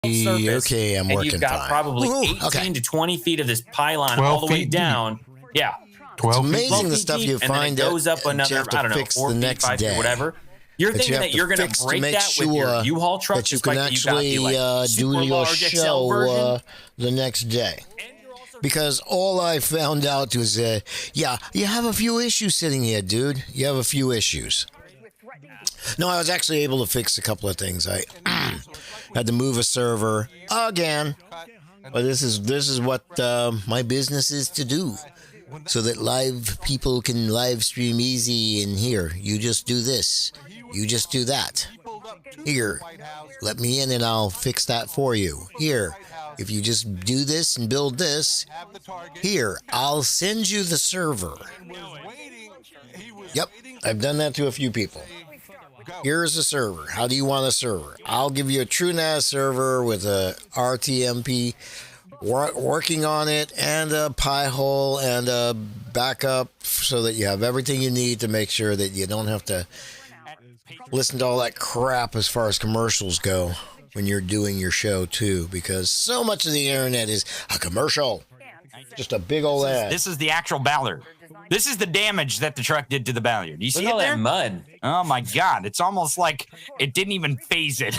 surface, okay, I'm and working you've got fine. probably Woo-hoo, 18 okay. to 20 feet of this pylon all the way down. Yeah. It's amazing the feet stuff deep, you and then find it goes up that another, you have to I don't know, fix 4 the feet, next 5 feet, day. whatever. You're thinking that you're going to break that with your U-Haul truck, that you just can like you got the actually like, do super your large XL show version. the next day. Because all I found out was, yeah, you have a few issues sitting here, dude. You have a few issues. No, I was actually able to fix a couple of things. I had to move a server again. But this is what my business is to do, so that live people can live stream easy. And here, you just do this, you just do that. Here, let me in and I'll fix that for you. Here, if you just do this and build this, here, I'll send you the server. Yep, I've done that to a few people. Here's a server. How do you want a server? I'll give you a TrueNAS server with a RTMP working on it and a Pi-hole and a backup so that you have everything you need to make sure that you don't have to listen to all that crap as far as commercials go when you're doing your show too, because so much of the internet is a commercial. Just a big old ad. This is the actual Ballard. This is the damage that the truck did to the Ballard. You see Look at all it there? that mud. Oh my God! It's almost like it didn't even phase it.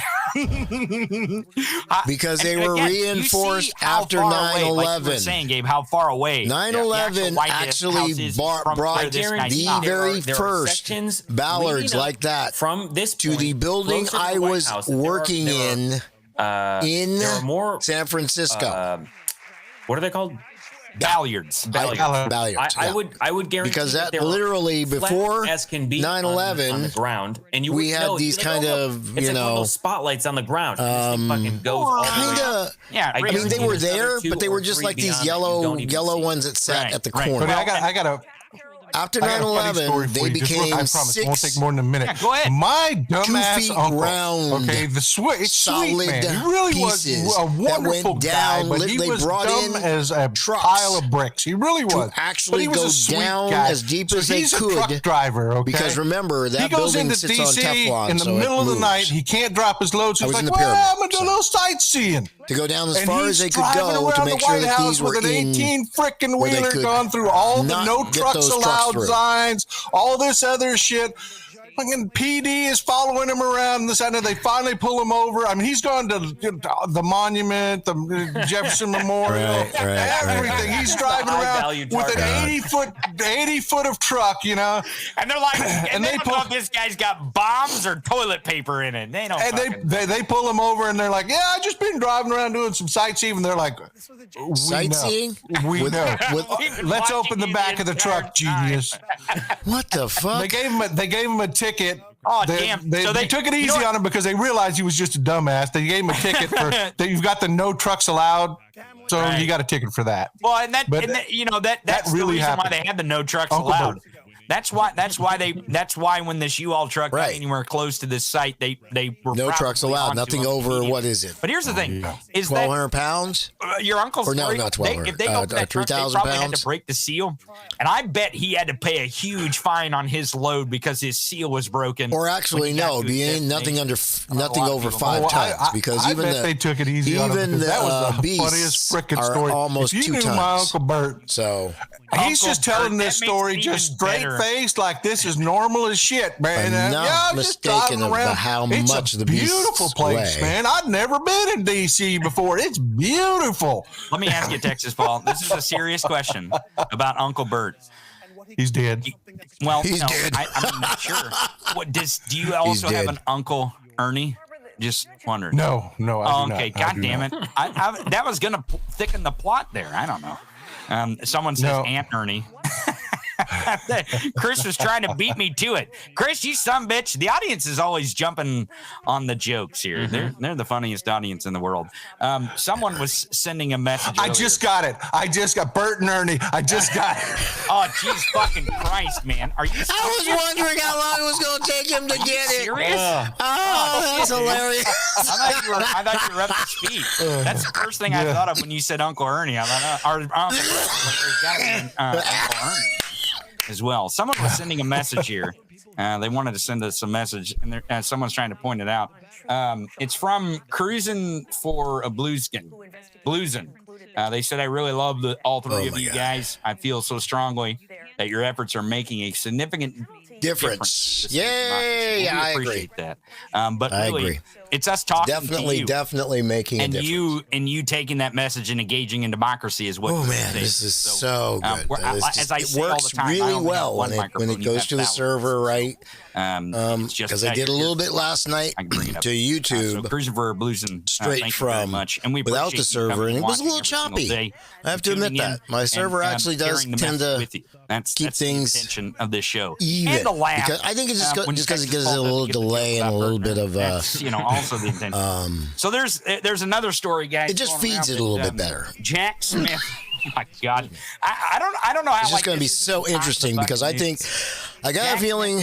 Because they were again, reinforced after like you were 9/11. saying, Gabe, how far away? 9/11 actually brought the very first Ballards like that from this to the building I was working in San Francisco. What are they called? Ballards. Ballards. I would guarantee because that they were literally before as can be 9/11 on the ground, and you we had these kind of it's like one of those spotlights on the ground. This thing fucking goes all the way kind up. of. Yeah, I mean, they were there, but they were just like these yellow ones that sat at the corner. But I got a. After 9/11, they became I promise it won't take more than a minute. Yeah, go ahead. My dumbass uncle. round, okay, it's solid sweet, man. He really was a wonderful guy, but he was dumb as a pile of bricks. He really was. To actually but he go was a sweet down guy. as deep so as they he's could. A truck driver, okay? Because remember, that he goes building into sits DC on Teflon, in the so middle it of the moves. night. He can't drop his load, so I he's was like, in the well, pyramid, I'm going to do a little sightseeing. To go down as And far as he's they could driving go to around make the sure White that House these were with an in 18 frickin' where they wheeler could gone through all the not no get trucks those trucks allowed through. signs, all this other shit. Fucking PD is following him around this and they finally pull him over. I mean, he's gone to the monument, the Jefferson Memorial, everything. Right. He's driving around with an 80 foot of truck, you know. And they're like, and they they don't pull, know if this guy's got bombs or toilet paper in it. They don't. And they pull him over and they're like, yeah, I just been driving around doing some sightseeing. And they're like, sightseeing? We know. Let's open the back of the truck, genius. What the fuck? They gave him a ticket. Oh, damn. They took it easy on him because they realized he was just a dumbass. They gave him a ticket for that. You've got the no trucks allowed. So you got a ticket for that. Well, and that's that the really reason happened. why they had the no trucks Uncle allowed. Bert. That's why when this U-Haul truck got anywhere close to this site, they were no trucks allowed. Nothing over. What is it? But here's the thing: is 1,200 pounds? Your uncle's or no, not 1,200. If they opened that truck, they 3,000 probably had pounds. to break the seal, and I bet he had to pay a huge fine on his load because his seal was broken. Or actually, no, nothing over 5 tons because I bet they took it easy on him. That was the funniest freaking story. Almost if you 2 knew tons. my Uncle Bert, so he's just telling this story just straight faced, like this is normal as shit, man. I'm not mistaken of how much the beast beautiful place, man. I'd never been in DC before. It's beautiful. Let me ask you, Texas Paul. This is a serious question about Uncle Bert. He's dead. He's dead. I'm not sure. Do you also have an Uncle Ernie? Just wondering. No, I do not. Okay, God damn it. That was going to thicken the plot there. I don't know. Someone says Aunt Ernie. Chris was trying to beat me to it. Chris, you son of a bitch. The audience is always jumping on the jokes here. They're the funniest audience in the world. Someone was sending a message earlier. I just got it. I just got Bert and Ernie. I just got it. Oh, jeez fucking Christ, man. Are you serious? I was wondering how long it was going to take him to get it. Serious? Oh, that's hilarious. I thought you were up to speed. That's the first thing I thought of when you said Uncle Ernie. I thought, there's got to be Uncle Ernie as well. Someone was sending a message here. They wanted to send us a message, and someone's trying to point it out. It's from Cruising for a Blueskin. They said, I really love all three of you guys. I feel so strongly that your efforts are making a significant difference. Yay! I appreciate agree. That. But I agree. It's us talking to you. Definitely making a difference. And you taking that message and engaging in democcy is what. Oh man, this is so good. It works really well when it goes to the server, right? Because I did a little bit last night to YouTube. So Cruising for Blues and straight from without the server, and it was a little choppy. I have to admit that my server actually does tend to keep things intention of this show even. And the laugh. Because I think it's just because it gives it a little delay and a little bit of also the intention. So there's another story, guys. It just feeds it a little bit better. Jack Smith. Oh my God, I don't know how. It's just going to be so interesting because I think I got a feeling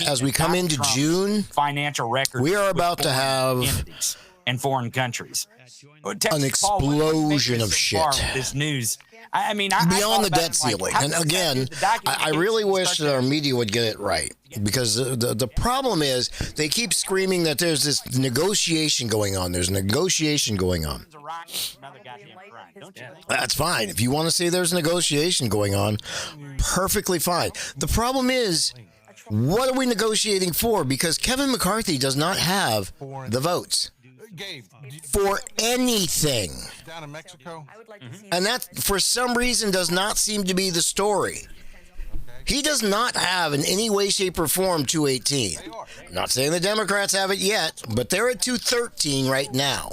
as we come into June, financial records we are about to have in foreign countries an explosion of shit. This news. I mean, beyond the debt ceiling. And again, I really wish that our media would get it right, because the problem is they keep screaming that there's this negotiation going on. There's a negotiation going on. That's fine. If you want to say there's a negotiation going on, perfectly fine. The problem is, what are we negotiating for? Because Kevin McCarthy does not have the votes for anything. Down in Mexico. And that, for some reason, does not seem to be the story. He does not have, in any way, shape, or form, 218. I'm not saying the Democrats have it yet, but they're at 213 right now.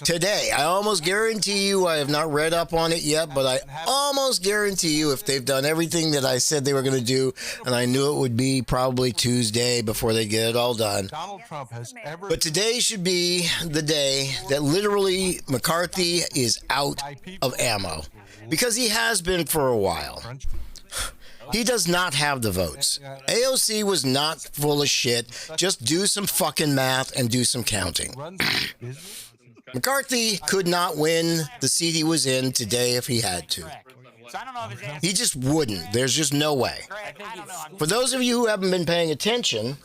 Today, I almost guarantee you, I have not read up on it yet, but I almost guarantee you if they've done everything that I said they were going to do, and I knew it would be probably Tuesday before they get it all done. But today should be the day that literally McCarthy is out of ammo, because he has been for a while. He does not have the votes. AOC was not full of shit. Just do some fucking math and do some counting. McCarthy could not win the seat he was in today if he had to. He just wouldn't. There's just no way. For those of you who haven't been paying attention,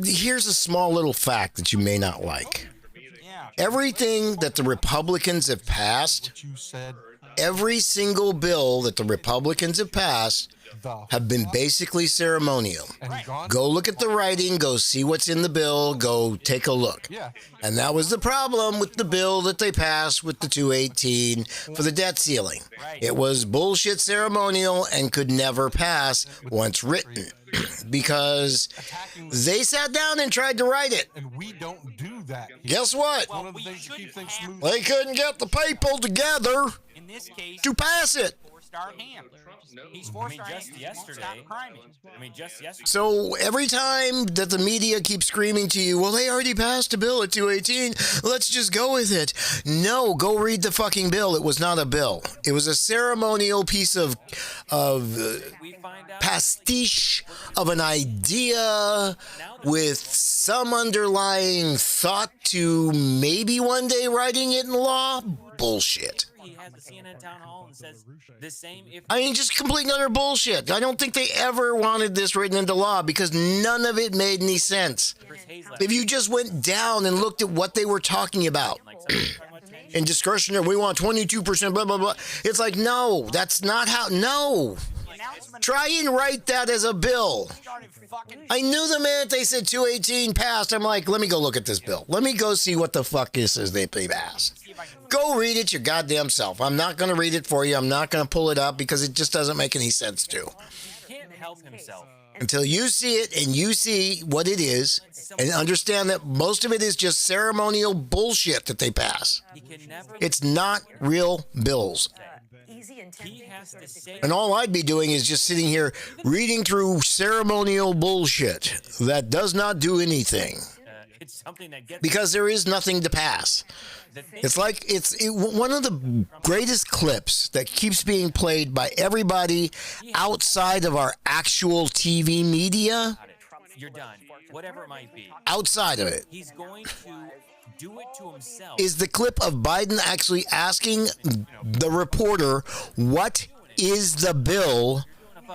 here's a small little fact that you may not like. Everything that the Republicans have passed, every single bill that the Republicans have passed have been basically ceremonial. Go look at the writing, go see what's in the bill, go take a look. And that was the problem with the bill that they passed with the 218 for the debt ceiling. It was bullshit ceremonial and could never pass once written. Because they sat down and tried to write it. And we don't do that. Guess what? They couldn't get the people together to pass it. So every time that the media keeps screaming to you, well, they already passed a bill at 218, let's just go with it. No, go read the fucking bill. It was not a bill. It was a ceremonial piece of pastiche of an idea with some underlying thought to maybe one day writing it in law. Bullshit. I mean, just complete and utter bullshit. I don't think they ever wanted this written into law because none of it made any sense. If you just went down and looked at what they were talking about, in discretionary, we want 22%, blah, blah, blah. It's like, no, that's not how, no. Try and write that as a bill. I knew the minute they said 218 passed, I'm like, let me go look at this bill. Let me go see what the fuck this is they passed. Go read it your goddamn self. I'm not going to read it for you. I'm not going to pull it up because it just doesn't make any sense to. He can't help himself. Until you see it and you see what it is and understand that most of it is just ceremonial bullshit that they pass. It's not real bills. And all I'd be doing is just sitting here reading through ceremonial bullshit that does not do anything. Because there is nothing to pass. It's like one of the greatest clips that keeps being played by everybody outside of our actual TV media. You're done. Whatever it might be. Outside of it. He's going to do it to himself. Is the clip of Biden actually asking the reporter, what is the bill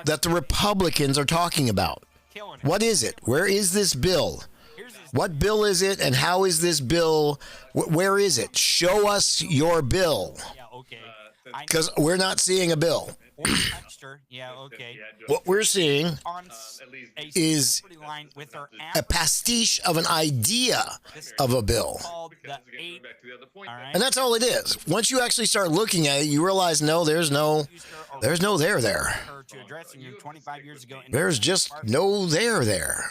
that the Republicans are talking about? What is it? Where is this bill? What bill is it, and how is this bill? Where is it? Show us your bill. Because we're not seeing a bill. What we're seeing is a pastiche of an idea of a bill. And that's all it is. Once you actually start looking at it, you realize, no, there's no there there. There's just no there.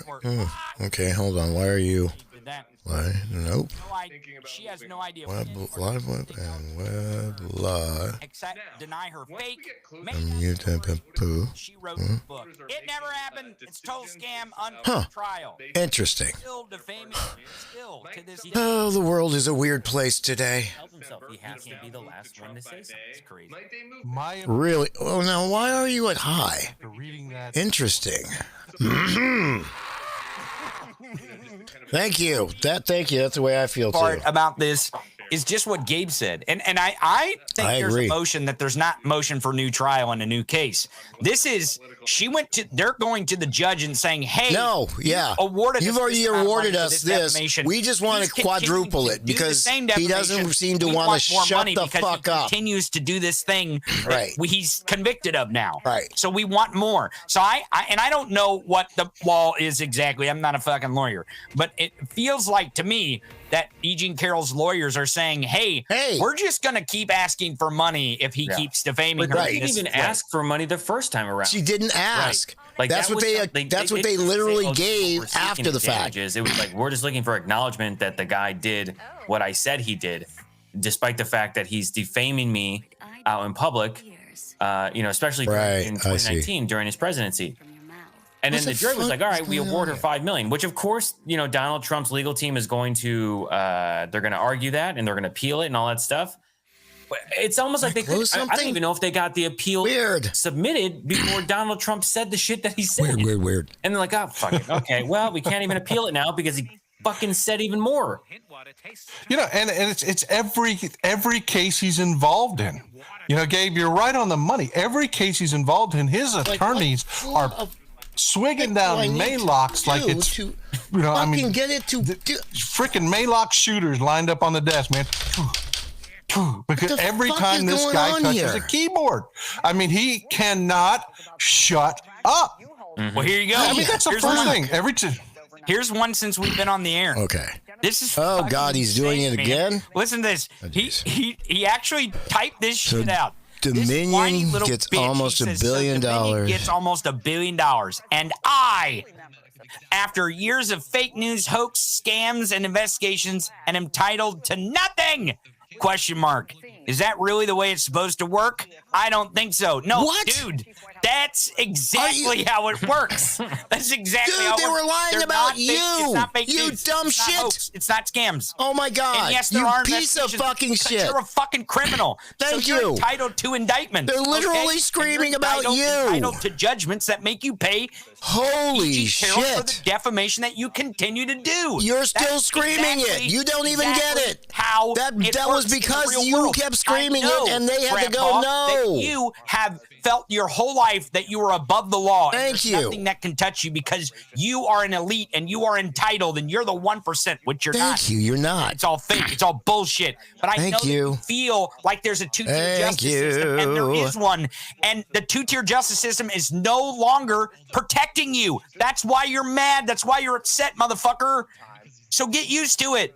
Okay, hold on. Why are you... Why? Nope. She has no idea. Except deny her fake. She wrote the book. It never happened. It's total scam. Unfair trial. Interesting. Still defaming. Still to this day. Oh, the world is a weird place today. He has to be the last one to say something. It's crazy. Really? Oh, now why are you at high? Interesting. Thank you. Thank you. That's the way I feel Part too. about this is just what Gabe said. And I think there's agree. a motion that there's not motion for new trial in a new case. This is, they're going to the judge and saying, hey, no, yeah, you've already awarded us this. We just want to quadruple it because he doesn't seem to want to shut the fuck up. He continues to do this thing that he's convicted of now. Right. So we want more. So I don't know what the law is exactly. I'm not a fucking lawyer, but it feels like to me that E. Jean Carroll's lawyers are saying, hey, we're just going to keep asking for money if he keeps defaming her. But they didn't even ask for money the first time around. She didn't ask. Right. Like that's what they literally gave after the fact. It was like, we're just looking for acknowledgement that the guy did what I said he did, despite the fact that he's defaming me out in public, especially in 2019 during his presidency. And then the jury was like, all right, we award her $5 million, which of course, Donald Trump's legal team is going to, they're going to argue that and they're going to appeal it and all that stuff. But it's almost like I don't even know if they got the appeal submitted before Donald Trump said the shit that he said. Weird. And they're like, oh, fuck it. Okay, well, we can't even appeal it now because he fucking said even more. And it's every case he's involved in. Gabe, you're right on the money. Every case he's involved in, his attorneys are swigging down Maylocks like it's, get it to freaking Maylock shooters lined up on the desk, man. Because every time this guy touches a keyboard, he cannot shut up. Mm-hmm. Well, here you go. That's the first thing. Here's one since we've been on the air. Okay. This is God, he's doing it again. Listen to this. He actually typed this shit out. Dominion gets almost $1 billion. Dominion gets almost $1 billion. And I, after years of fake news, hoax, scams, and investigations, am entitled to nothing? ? Is that really the way it's supposed to work? I don't think so. No, dude, that's exactly how it works. That's exactly how it works. Dude, they were lying about you. It's not fake you news. dumb it's shit. Not hoax. It's not scams. Oh my God. And yes, there you are piece of fucking shit. You're a fucking criminal. Thank so you. You're entitled to indictment. They're literally screaming about you. Entitled to judgments that make you pay. Holy shit. For the defamation that you continue to do. You're still screaming it. You don't even get it. How that was because you kept screaming it and they had to go, no. That you have felt your whole life that you are above the law. Thank you. Nothing that can touch you because you are an elite and you are entitled and you're the 1%, which you're not. Thank you. You're not. It's all fake. It's all bullshit. But I know that you feel like there's a two-tier justice system, and there is one. And the two-tier justice system is no longer protecting you. That's why you're mad. That's why you're upset, motherfucker. So get used to it.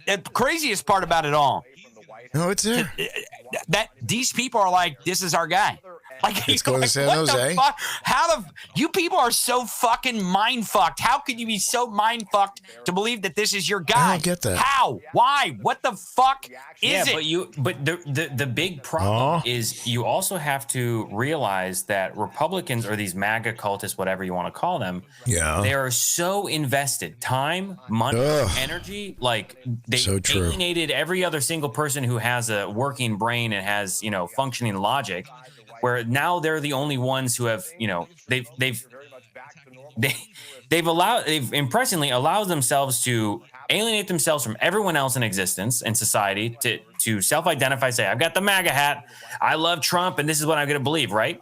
The craziest part about it all. No, it's there. That these people are like, this is our guy. Like, it's going to San Jose. You people are so fucking mind fucked. How could you be so mind fucked to believe that this is your guy? I don't get that. How? Why? What the fuck is it? But the big problem is you also have to realize that Republicans or these MAGA cultists, whatever you want to call them, they are so invested, time, money, energy. Like they alienated every other single person who has a working brain and has functioning logic. Where now they're the only ones who have, they've impressively allowed themselves to alienate themselves from everyone else in existence in society to self-identify, say, I've got the MAGA hat, I love Trump, and this is what I'm going to believe, right?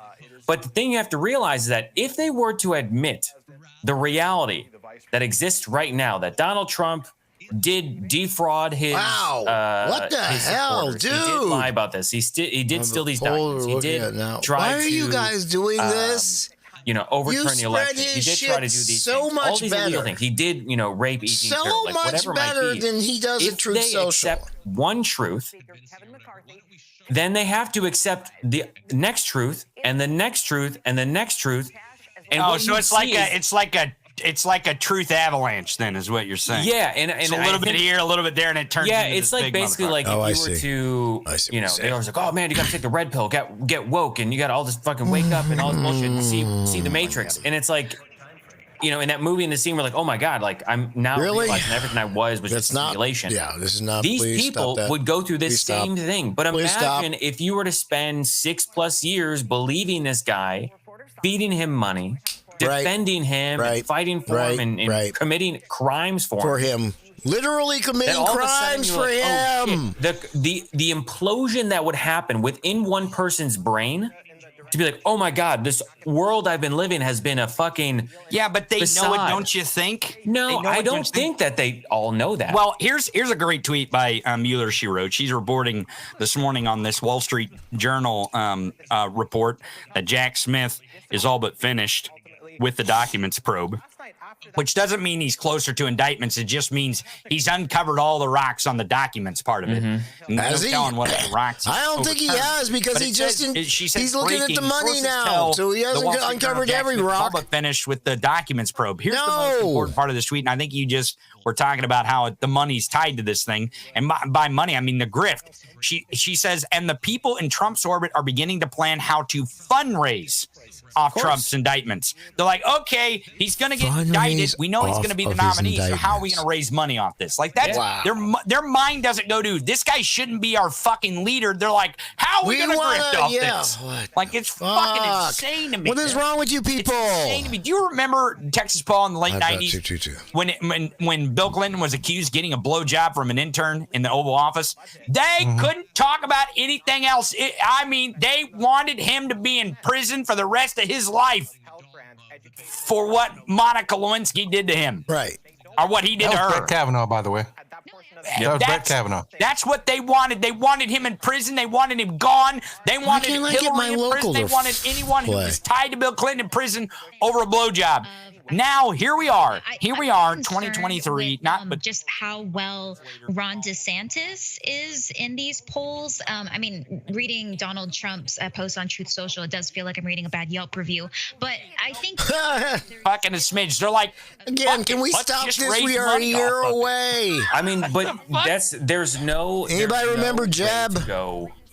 But the thing you have to realize is that if they were to admit the reality that exists right now, that Donald Trump did defraud his what the hell, supporters. dude? He did lie about this. He did steal these documents. He did try Why are to, you guys doing this? Overturn the election. He did try to do these so things. much All these illegal better. things. He did, rape, eating So dirt, like much whatever better might be. than he does at Truth If they Social. accept one truth, then they have to accept the next truth and the next truth and the next truth. And so it's like a truth avalanche, then, is what you're saying. Yeah, and it's a little bit here, a little bit there, and it turns. Yeah, into it's this like big basically like Oh, if you were to, they always like, oh man, you got to take the red pill, get woke, and you got to all this fucking wake up and all this bullshit and see the Matrix, and it's like, in that movie, in the scene, we're like, oh my god, like I'm now realizing everything I was just simulation. Yeah, this is not. These people would go through this same thing, but imagine if you were to spend 6+ years believing this guy, feeding him money, defending him, and fighting for him, and committing crimes for him. Literally committing crimes for him. Oh, the implosion that would happen within one person's brain. To be like, oh my god, this world I've been living has been a fucking but they facade. know it, don't you think? No, I don't think that they all know that. Well, here's a great tweet by Mueller. She wrote, she's reporting this morning on this Wall Street Journal report that Jack Smith is all but finished with the documents probe, which doesn't mean he's closer to indictments. It just means he's uncovered all the rocks on the documents part of it. Has he? Telling what the rocks I don't think he has, because he's looking at the money now, so he hasn't uncovered every rock. But finished with the documents probe. Here's the most important part of this tweet, and I think you just were talking about how the money's tied to this thing, and by money I mean the grift. She says, and the people in Trump's orbit are beginning to plan how to fundraise off Trump's indictments. They're like, okay, he's going to get indicted. We know he's going to be the nominee. So how are we going to raise money off this? Like that's their mind doesn't go to this guy shouldn't be our fucking leader. They're like, how are we going to grift off this? Like it's fucking insane to me. What is wrong with you people? It's insane to me. Do you remember Texas Paul in the late 90s when Bill Clinton was accused of getting a blowjob from an intern in the Oval Office? They couldn't talk about anything else. They wanted him to be in prison for the rest of his life for what Monica Lewinsky did to him. Right. Or what he did to her. Brett Kavanaugh, by the way. That was Brett Kavanaugh. That's what they wanted. They wanted him in prison. They wanted him gone. They wanted Hillary in prison. They wanted anyone who was tied to Bill Clinton in prison over a blowjob. Now, here we are. Here we are, 2023. But just how well Ron DeSantis is in these polls. Reading Donald Trump's post on Truth Social, it does feel like I'm reading a bad Yelp review. But I think fucking a smidge. They're like, again, can we stop this? We are a year away. But there's no. Anybody remember Jeb?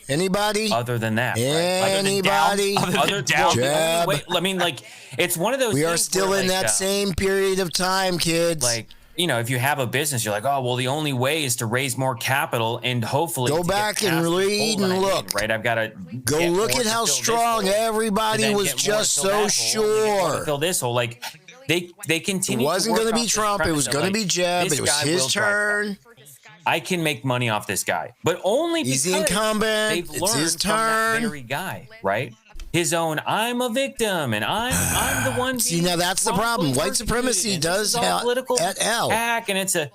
Anybody? Other than that, anybody? Other than Jeb. Wait, it's one of those. We are still in that same period of time, kids. Like, if you have a business, you're like, oh, well, the only way is to raise more capital and hopefully go back and read and look. Right, I've got to go look at how strong everybody was just so sure. Fill this hole, like they continue. It wasn't going to be Trump. It was going to be Jeb. It was his turn. I can make money off this guy, but only because he's the incumbent. They've learned from that very guy, right? His own, I'm a victim, and I'm the one. See, now that's the problem. White supremacy does have political attack, and it's a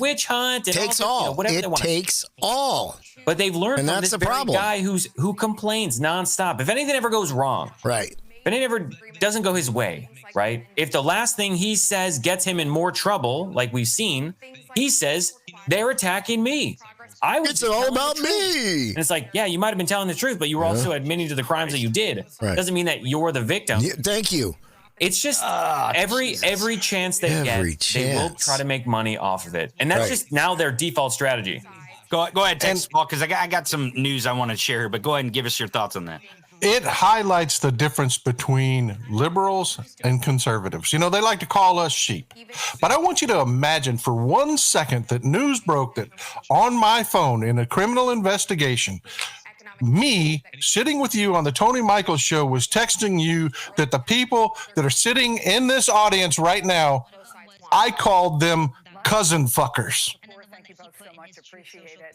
witch hunt. And takes all. It takes all. But they've learned from this very guy who complains nonstop. If anything ever goes wrong, right? If anything ever doesn't go his way, right? If the last thing he says gets him in more trouble, like we've seen, he says they're attacking me. It's all about me. And it's like, yeah, you might have been telling the truth, but you were also admitting to the crimes that you did. Right. Doesn't mean that you're the victim. Yeah, thank you. It's just every chance they they will try to make money off of it. And that's just now their default strategy. Go ahead, Texas Paul, because I got some news I want to share here, but go ahead and give us your thoughts on that. It highlights the difference between liberals and conservatives. They like to call us sheep. But I want you to imagine for 1 second that news broke that on my phone in a criminal investigation, me sitting with you on the Tony Michaels show was texting you that the people that are sitting in this audience right now, I called them cousin fuckers.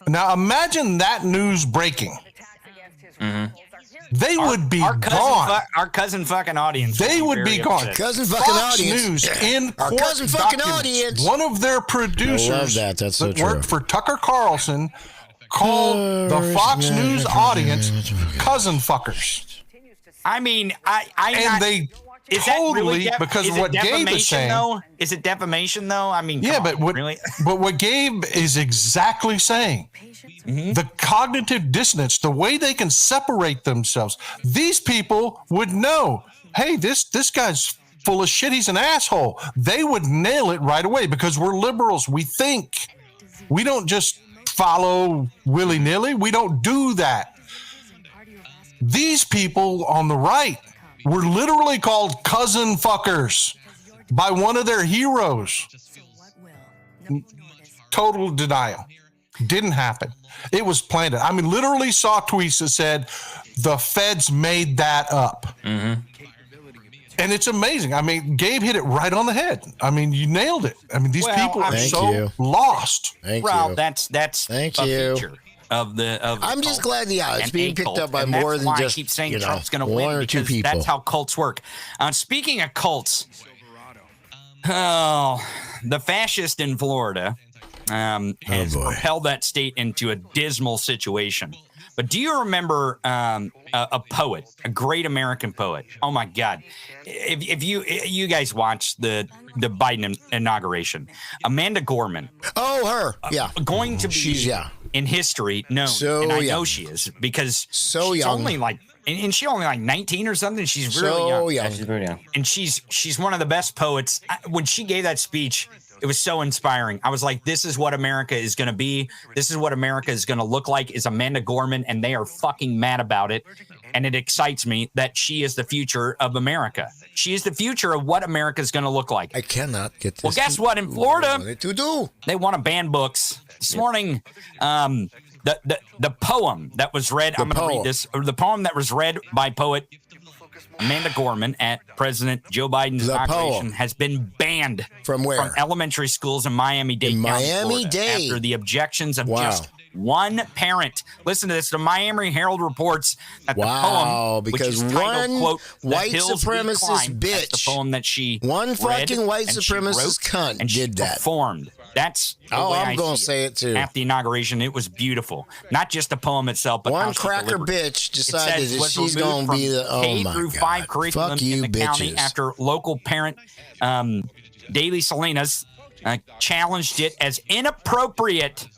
Now imagine that news breaking. They would be gone. Our cousin fucking audience. They would be gone. Our cousin fucking Fox audience. News in Our court cousin fucking documents. audience. One of their producers I love that. That's so that worked true. for Tucker Carlson called the Fox News audience cousin fuckers. I mean, They is that totally, really because is what it Gabe is saying. Though? Is it defamation though? I mean, Yeah, come but on, what really? but what Gabe is exactly saying, the cognitive dissonance, the way they can separate themselves. These people would know, hey, this guy's full of shit. He's an asshole. They would nail it right away because we're liberals. We think. We don't just follow willy-nilly. We don't do that. These people on the right were literally called cousin fuckers by one of their heroes. Total denial. Didn't happen. It was planted. I mean, literally saw tweets that said the feds made that up. And it's amazing. I mean, Gabe hit it right on the head. I mean, you nailed it. I mean, these people are so lost. Thank Well, you. that's Thank a you. feature of the I'm just glad, it's and being a picked cult. up by And more that's than why just I keep saying Trump's going to one win or two because people. that's how cults work. Speaking of cults, the fascist in Florida has propelled that state into a dismal situation. But do you remember a poet, a great American poet? Oh my God! If you guys watched the Biden inauguration, Amanda Gorman. Oh, her. Yeah. Going to be in history known. And I know she is because she's only like, and she only like 19 or something. She's really young. Yeah, she's very young. And she's one of the best poets. When she gave that speech, it was so inspiring. I was like, this is what America is going to be. This is what America is going to look like, is Amanda Gorman, and they are fucking mad about it. And it excites me that she is the future of America. She is the future of what America is going to look like. I cannot get this. Well, guess what? In Florida, they want to ban books. This morning, the poem that was read, I'm going to read this, or the poem that was read by poet Amanda Gorman at President Joe Biden's inauguration has been banned from where? From elementary schools in Miami-Dade. Miami-Dade. After the objections of just one parent. Listen to this. The Miami Herald reports that the poem, because which is titled, one quote, white supremacist bitch, the poem that she one fucking read, white and supremacist she wrote, cunt and did that. Performed. That's I'm going to say it too. At the inauguration, it was beautiful. Not just the poem itself, but one cracker bitch decided that she's going to be the K through 5 curriculum in the county after local parent Daily Salinas challenged it as inappropriate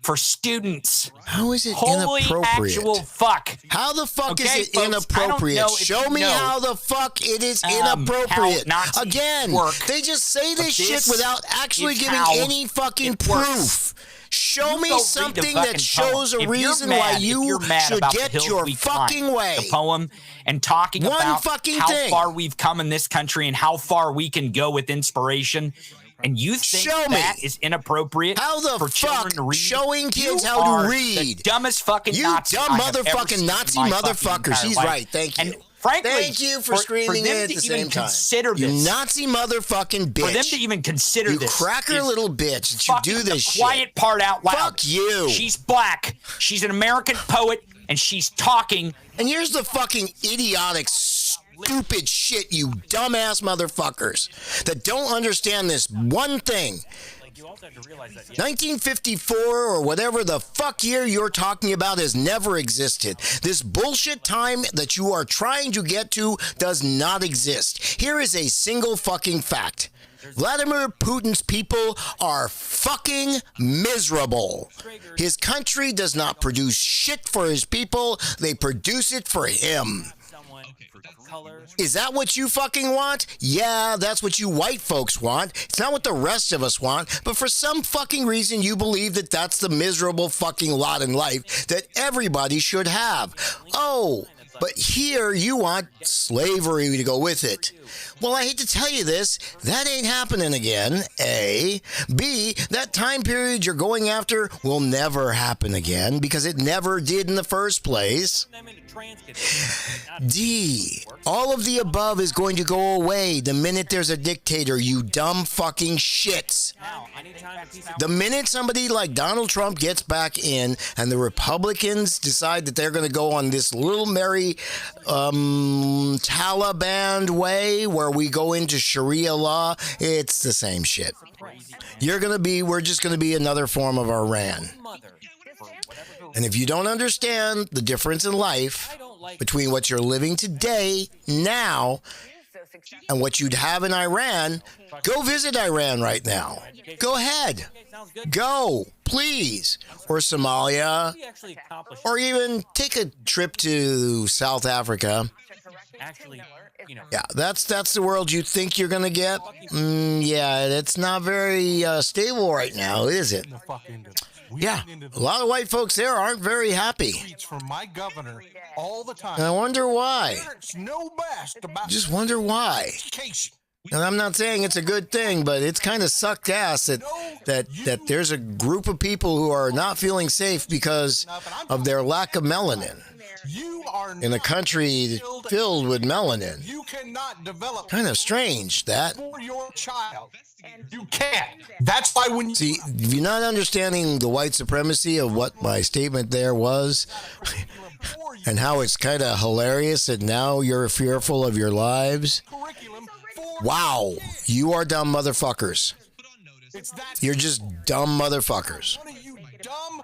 for students. How is it Holy inappropriate? Actual fuck. How the fuck is it folks, inappropriate? Show me how the fuck it is inappropriate. Again, they just say this shit without actually giving any fucking proof. Show me something that shows a reason why you should get your fucking way. The poem and talking about how far we've come in this country and how far we can go with inspiration. And you think that is inappropriate? How the for fuck to read? Showing kids You how are to read? The dumbest fucking you Nazi dumb I have ever motherfucking seen Nazi in my motherfucker. She's life. right. Thank you. And frankly, thank you for screaming it at the same time. Consider you this. Nazi motherfucking bitch. For them to even consider you this, cracker little bitch. That you do this the shit. Quiet part out loud. Fuck you. She's black. She's an American poet, and she's talking. And here's the fucking idiotic, stupid shit, you dumbass motherfuckers that don't understand this one thing. 1954 or whatever the fuck year you're talking about has never existed. This bullshit time that you are trying to get to does not exist. Here is a single fucking fact. Vladimir Putin's people are fucking miserable. His country does not produce shit for his people. They produce it for him. Is that what you fucking want? Yeah, that's what you white folks want. It's not what the rest of us want, but for some fucking reason you believe that that's the miserable fucking lot in life that everybody should have. Oh, But here you want slavery to go with it. Well, I hate to tell you this, that ain't happening again, A. B, that time period you're going after will never happen again because it never did in the first place. D, all of the above is going to go away the minute there's a dictator, you dumb fucking shits. The minute somebody like Donald Trump gets back in and the Republicans decide that they're going to go on this little merry Taliban way where we go into Sharia law, it's the same shit. We're just going to be another form of Iran. And if you don't understand the difference in life between what you're living today, now, and what you'd have in Iran, go visit Iran right now. Go ahead. Go, please. Or Somalia. Or even take a trip to South Africa. Yeah, that's the world you think you're going to get. Yeah, it's not very stable right now, is it? Yeah, a lot of white folks there aren't very happy. For my governor all the time. And I wonder why. Just wonder why. And I'm not saying it's a good thing, but it's kind of sucked ass that there's a group of people who are not feeling safe because of their lack of melanin. In a country filled with melanin. You cannot develop kind of strange that. For your child. You can't. That's why when you see, if you're not understanding the white supremacy of what my statement there was, and how it's kind of hilarious that now you're fearful of your lives. Wow, you are dumb motherfuckers. You're just dumb motherfuckers. Dumb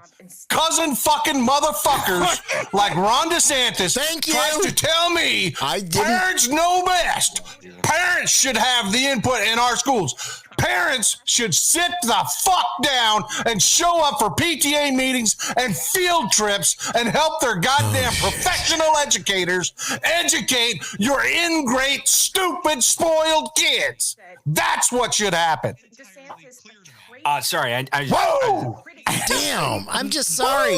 cousin fucking motherfuckers like Ron DeSantis tries to tell me parents know best. Parents should have the input in our schools. Parents should sit the fuck down and show up for PTA meetings and field trips and help their goddamn professional educators educate your ingrate, stupid, spoiled kids. That's what should happen. Sorry. Whoa! Damn, I'm just sorry.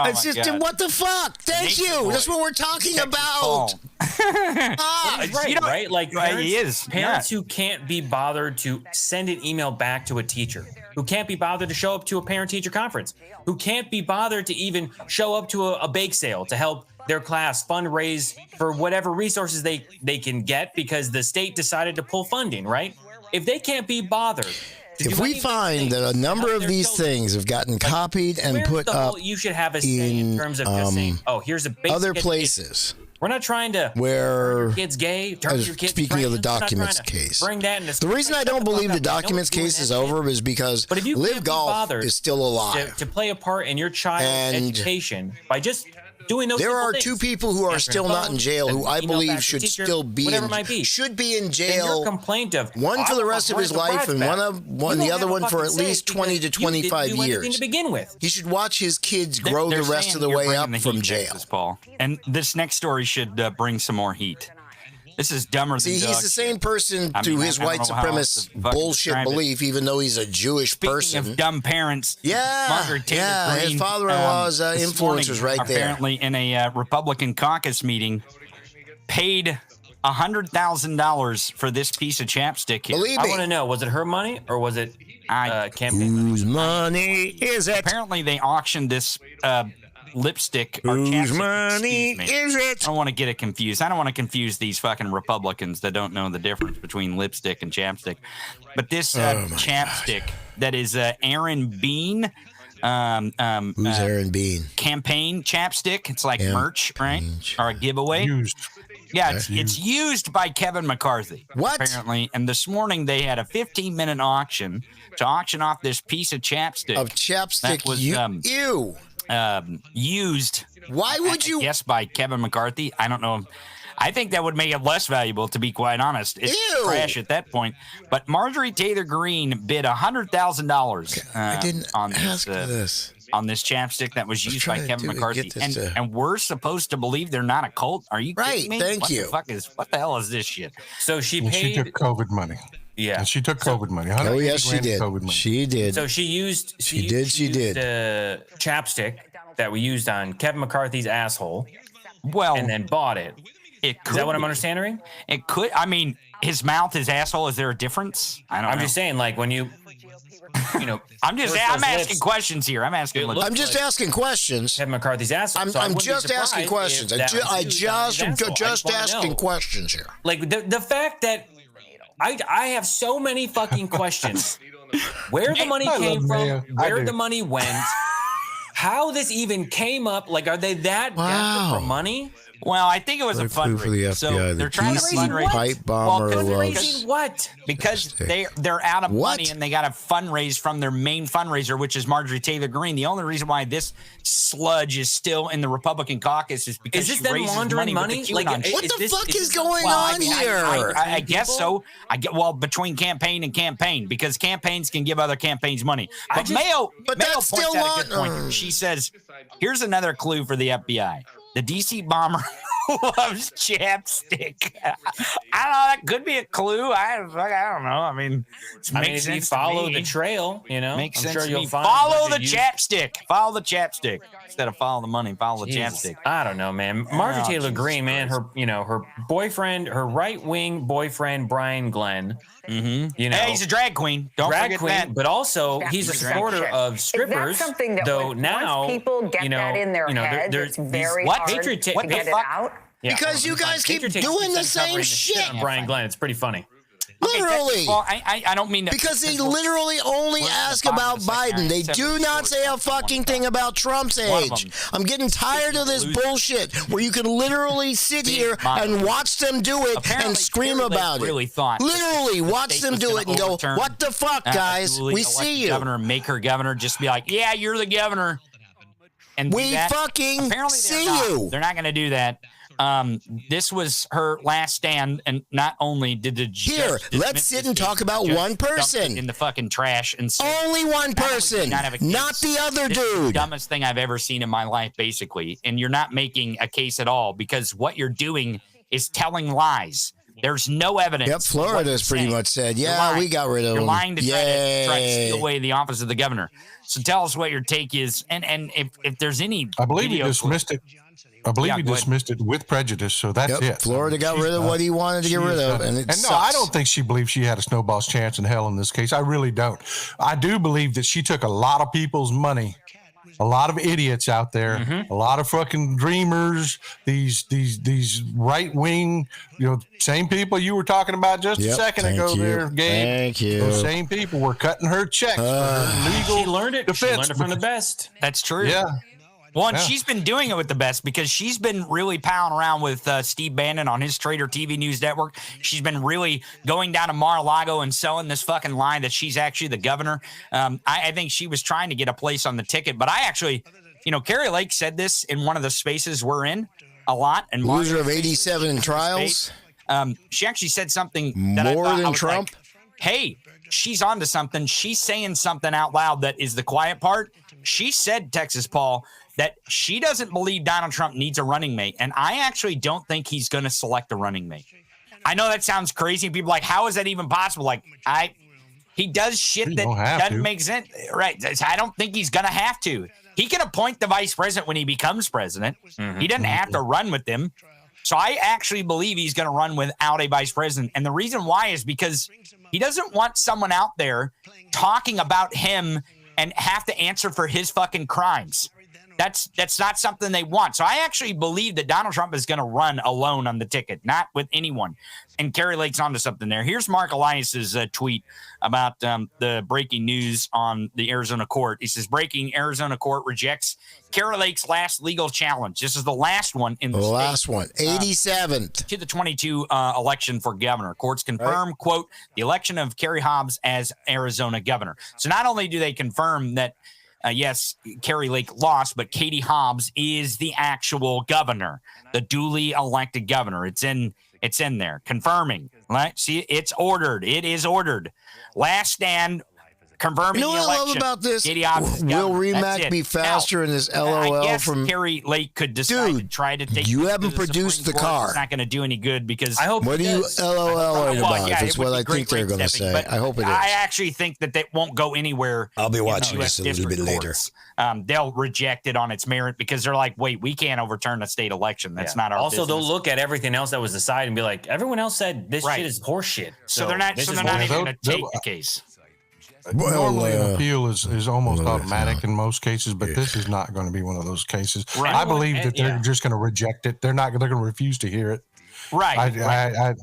It's just, what the fuck? Thank you. That's what we're talking about. Right? Like parents who can't be bothered to send an email back to a teacher, who can't be bothered to show up to a parent-teacher conference, who can't be bothered to even show up to a bake sale to help their class fundraise for whatever resources they can get because the state decided to pull funding, right? If they can't be bothered. If we find that a number of these things have gotten copied and put up you should have a say in terms of just saying, here's a basic other places. We're not trying to where turn your kids gay, turn your kids speaking trans. of the documents case. Bring that into the reason I don't believe the documents case is over is because Live Golf is still alive. To play a part in your child's education by just doing those. There are two people who are still not in jail who I believe should still be should be in jail. Complaint of one for the rest of his life and the other one for at least 20 to 25 years. To begin with, he should watch his kids grow the rest of the way up from jail. Paul. And this next story should bring some more heat. This is dumber than he's the same person to his white supremacist bullshit belief, even though he's a Jewish person. Speaking of dumb parents, Margaret Taylor Greene, his father-in-law's influencers right there. Apparently, in a Republican caucus meeting, paid $100,000 for this piece of chapstick here. Believe me. I want to know, was it her money or was it campaign? Whose money is it? Apparently, they auctioned this lipstick or whose money is it? I don't want to get it confused. I don't want to confuse these fucking Republicans that don't know the difference between lipstick and chapstick. But this chapstick that is Aaron Bean. Who's Aaron Bean? Campaign chapstick. It's like merch, right? Or a giveaway. It's used by Kevin McCarthy. What? Apparently. And this morning they had a 15-minute auction to auction off this piece of chapstick. Of chapstick. That was, ew. Used. Why would you? Yes, by Kevin McCarthy. I don't know. I think that would make it less valuable, to be quite honest. It's trash at that point. But Marjorie Taylor Greene bid $100,000 on this chapstick that was used by Kevin McCarthy. And we're supposed to believe they're not a cult? Are you kidding me? Thank you. What the hell is this shit? So she paid. She took COVID money. Yeah, and she took COVID money. Oh yes, she did. She did. So she used. She did. the chapstick that we used on Kevin McCarthy's asshole and then bought it. Is that what I'm understanding? It could. I mean, his mouth, his asshole. Is there a difference? I'm just saying, like when you know. I'm asking questions here. I'm asking questions. Kevin McCarthy's asshole. I'm just asking questions. I just asking questions here. Like the fact that I have so many fucking questions. Where the money came from? Where the money went? How this even came up? Like, are they that desperate for money? Well, I think it was a fundraiser. For the FBI, so they're trying to fundraise. Pipe bomber fundraising what? Because they're out of money and they got to fundraise from their main fundraiser, which is Marjorie Taylor Greene. The only reason why this sludge is still in the Republican caucus is because she raises laundering money. Like, what the fuck is going on here? I guess so. Between campaign and campaign, because campaigns can give other campaigns money. But Mayo points out a good point. She says, "Here's another clue for the FBI." The DC bomber loves chapstick. I don't know. That could be a clue. I don't know. I mean, if you follow the trail, makes sense. Sure you'll find follow the chapstick. Follow the chapstick instead of follow the money. Follow the chapstick. I don't know, man. Marjorie Taylor Greene, man. Her boyfriend, her right-wing boyfriend, Brian Glenn. Mm-hmm. Hey, he's a drag queen. Don't forget that. But also, he's a supporter of strippers. Though now, people get that in their head, it's very hard to get it out. Yeah. Because you guys keep doing the same shit. Brian Glenn, it's pretty funny. Literally. Well, I don't mean that. Because they literally only ask about Biden. They do not say a fucking thing about Trump's age. I'm getting tired of this bullshit where you can literally sit here and watch them do it and scream about it. Literally watch them do it and go, what the fuck, guys? We see you. Governor, make her governor, just be like, yeah, you're the governor. And we fucking see you. They're not going to do that. This was her last stand, and not only did the judge let's sit and talk about one person in the fucking trash, and only one person, not the other dude. Is the dumbest thing I've ever seen in my life, basically. And you're not making a case at all because what you're doing is telling lies. There's no evidence. Yep, Florida's pretty much said, yeah, we got rid of him. You're lying to try to steal away the office of the governor. So tell us what your take is, and if there's any, I believe he dismissed it. I believe he dismissed it with prejudice, so that's it. Florida got rid of what he wanted to get rid of, and no, I don't think she believes she had a snowball's chance in hell in this case. I really don't. I do believe that she took a lot of people's money, a lot of idiots out there, a lot of fucking dreamers, these right wing, same people you were talking about just a second ago there, Gabe. Thank you. Those same people were cutting her checks for her legal She learned it from the best. That's true. Yeah. Well, and she's been doing it with the best because she's been really palling around with Steve Bannon on his Trader TV News Network. She's been really going down to Mar-a-Lago and selling this fucking lie that she's actually the governor. I think she was trying to get a place on the ticket, but I actually, Carrie Lake said this in one of the spaces we're in a lot. And loser of 87 trials. She actually said something that more than Trump. Like, hey, she's onto something. She's saying something out loud that is the quiet part. She said, Texas Paul, that she doesn't believe Donald Trump needs a running mate. And I actually don't think he's going to select a running mate. I know that sounds crazy. People are like, how is that even possible? Like, he does shit that doesn't make sense. Right. I don't think he's going to have to. He can appoint the vice president when he becomes president. He doesn't have to run with them. So I actually believe he's going to run without a vice president. And the reason why is because he doesn't want someone out there talking about him and have to answer for his fucking crimes. That's not something they want. So I actually believe that Donald Trump is going to run alone on the ticket, not with anyone. And Carrie Lake's onto something there. Here's Mark Elias's tweet about the breaking news on the Arizona court. He says, breaking, Arizona court rejects Carrie Lake's last legal challenge. This is the last one in the state. Last one, 87th. To the 22 election for governor. Courts confirm, quote, the election of Carrie Hobbs as Arizona governor. So not only do they confirm that, yes, Carrie Lake lost, but Katie Hobbs is the actual governor, the duly elected governor. It's in there, confirming. Right? See, it's ordered. It is ordered. Last stand confirming you know the what I election. love about this? Katie Hobbs is Will governor. Remack That's be it. faster in this I LOL guess from Carrie Lake could decide to Dude, try to take you it to haven't the produced Supreme the Court. car. It's not going to do any good because I hope What it are you does. LOLing about? yeah, If it's it would what be I great think they're going to stepping, say. but I hope it is. I actually think that they won't go anywhere. I'll be watching in the US this a little bit district later. courts. They'll reject it on its merit because they're like, wait, we can't overturn a state election. That's not our Also, business. they'll look at everything else that was decided and be like, everyone else said this Right. shit is horseshit. So they're not. this So is they're not what- even going to they'll- take the case. Normally, an appeal is almost well, automatic in most cases, but this is not going to be one of those cases. Right. I believe that they're Yeah. just going to reject it. They're going to refuse to hear it. Right. I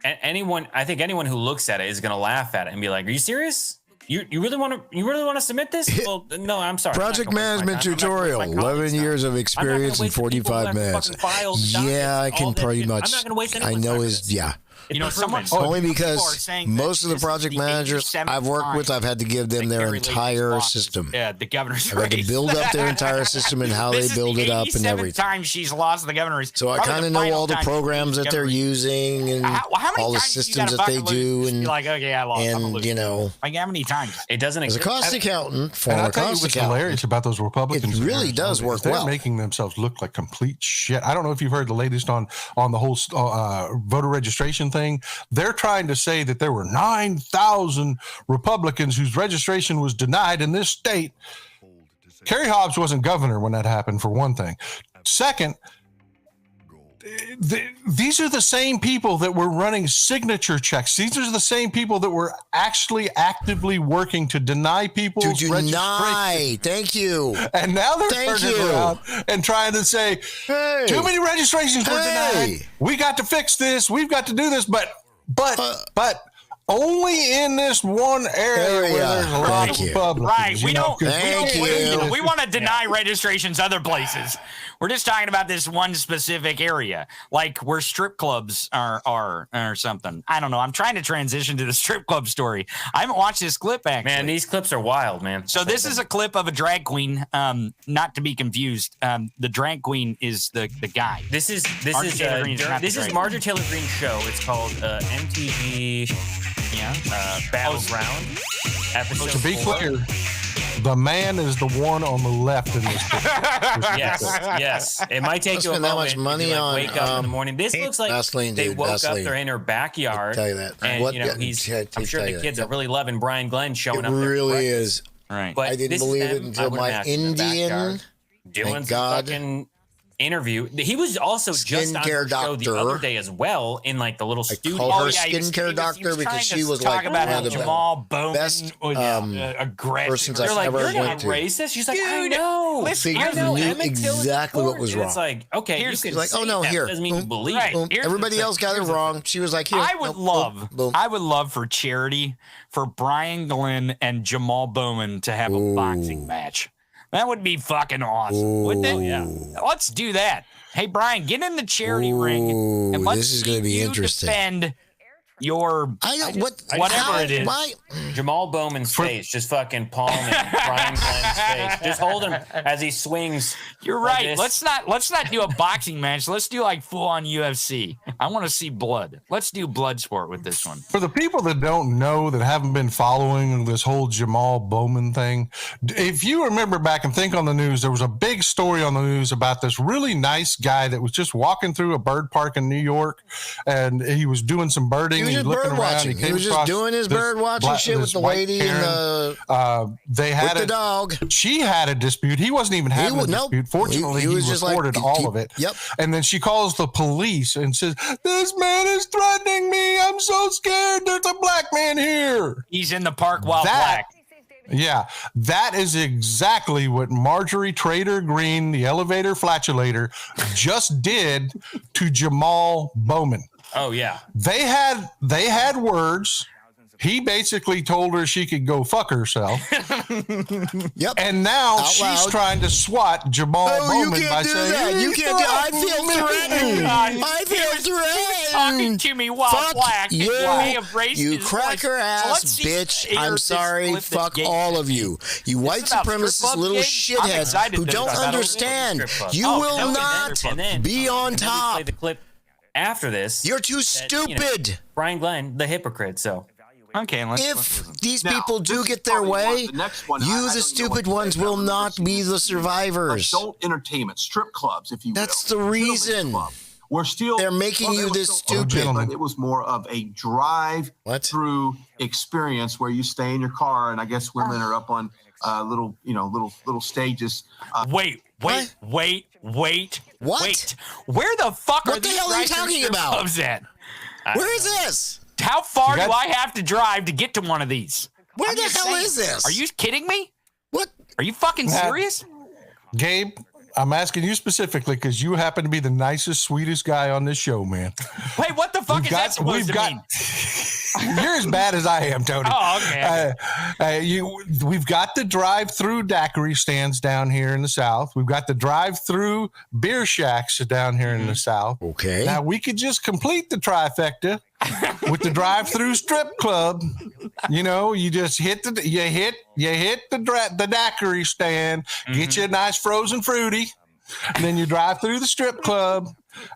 I think anyone who looks at it is going to laugh at it and be like, "Are you serious? You really want to submit this?" Well, no, I'm sorry. Project management tutorial, 11 years of experience in 45 minutes. Yeah, I can pretty much. I know his. Yeah. You know, someone Only people are because saying most of that the this is project managers 87th I've worked with, time I've had to give them that their Carrie Lake entire lost, system. the governor's I've had to race. build up their entire system and how This they is build the it up and 87th everything. time she's lost the governor's. So I Probably kind the of know final all the time she's programs that they're governor. using and How many all the times you systems gotta that they fucking lose do, just to be and like, okay, I lost. I'm a loser. you know, Like how many times? It doesn't as a exist. cost accountant, and former I'll tell you cost what's accountant. hilarious about those Republicans. It really in does Arizona work is they're well. making themselves look like complete shit. I don't know if you've heard the latest on the whole voter registration thing. They're trying to say that there were 9,000 Republicans whose registration was denied in this state. Kerry Hobbs wasn't governor when that happened, for one thing. Second, these are the same people that were running signature checks. These are the same people that were actually actively working to deny people's registration. Thank you. And now they're Thank turning you. around and trying to say, Hey. too many registrations were Hey. denied. We got to fix this. We've got to do this. But only in this one area where there's a lot Thank of you. Republicans. Right. We you know, don't. 'cause Thank you. We want to deny registrations other places. We're just talking about this one specific area, like where strip clubs are or something. I don't know. I'm trying to transition to the strip club story. I haven't watched this clip actually. Man, these clips are wild, man. So this is a clip of a drag queen. Not to be confused. The drag queen is the guy. This is Marjorie Taylor Greene is not the drag Marjorie Taylor Greene's show. It's called MTV Battleground. Episode to be 4. clear, the man is the one on the left in this picture. Yes. It might take I you a spend that moment much if money you, on, wake up in the morning. This looks like Vaseline, they dude, woke up. Vaseline. They're in her backyard. Tell you that. And What- you know, I'm sure the kids are really loving Brian Glenn showing It up. there for really breakfast. is. Right. But I didn't this is believe it them, until I would my imagine, in the Indian. backyard, doing Thank some God. fucking interview. He was also just on her Skincare show the doctor. other day as well in like the little studio. called her he was skincare doctor trying because to she was talk like about one how of the Jamal Bowman best, was aggressive. persons You're I've like, ever you're went not to. racist. She's like, I Dude, know. listen, I Figures know. knew Emmett Till is exactly what was important. wrong. It's like, okay, you Here's- can She's like, say oh no, that, here. doesn't mean you Boom, believe Right. it. boom. Here's Everybody the else got it thing. wrong. She was like, here. I would nope, love, boom, boom. I would love for charity for Brian Glenn and Jamal Bowman to have a boxing match. That would be fucking awesome, wouldn't it? Yeah. Let's do that. Hey, Brian, get in the charity ring and Ooh, let's this is see gonna be you interesting. defend your I don't whatever how- it is. Why? Jamal Bowman's face, just fucking palming Brian Glenn's face. Just hold him as he swings. You're like right. this. Let's not do a boxing match. Let's do like full on UFC. I want to see blood. Let's do blood sport with this one. For the people that don't know, that haven't been following this whole Jamal Bowman thing, if you remember back and think on the news, there was a big story on the news about this really nice guy that was just walking through a bird park in New York, and he was doing some birding. He was just looking bird around, watching. He came was just across doing his this bird watching shit with this the white lady Karen. and the They had with the dog. She had a dispute. He wasn't even having a nope. dispute. Fortunately, He he was just like, recorded all of it. Yep. And then she calls the police and says, "This man is threatening me. I'm so scared. There's a black man here." He's in the park while That- black. Yeah, that is exactly what Marjorie Trader Green, the elevator flatulator, just did to Jamal Bowman. Oh yeah. They had words. He basically told her she could go fuck herself. Yep. And now Out she's loud. trying to swat Jamal you Bowman can't by do saying, that. You "He's can't do. I threatening feel me." threatened. I feel Talking threatened. to me while Fuck black. and you, may have raised you his cracker voice. So ass let's see- bitch. hear I'm this sorry. clip that Fuck Gabe all sent of me. you. You white This about strip supremacist clubs, little Gabe? I'm shitheads excited who to don't talk about understand. strip clubs. You Oh, will no, not And then- be on and then we play top. the clip after this. You're too that, you know, stupid. Brian Glenn, the hypocrite. So Okay, if these people do get their way, you, the stupid ones, will not be the survivors. Adult entertainment, strip clubs, if you will. That's the reason. They're making you this stupid. But it was more of a drive-through experience where you stay in your car, and I guess women are up on little stages. Wait. What? Where the fuck are these hell are you talking about? Clubs at? Where is this? How far do I have to drive to get to one of these? Where the hell is this? Are you kidding me? What? Are you fucking serious? Gabe, I'm asking you specifically because you happen to be the nicest, sweetest guy on this show, man. Wait, what the fuck is that supposed to mean? You're as bad as I am, Tony. Oh, okay. We've got the drive-through daiquiri stands down here in the South. We've got the drive-through beer shacks down here in the South. Okay. Now we could just complete the trifecta with the drive-through strip club. You just hit the daiquiri stand, get you a nice frozen fruity, and then you drive through the strip club,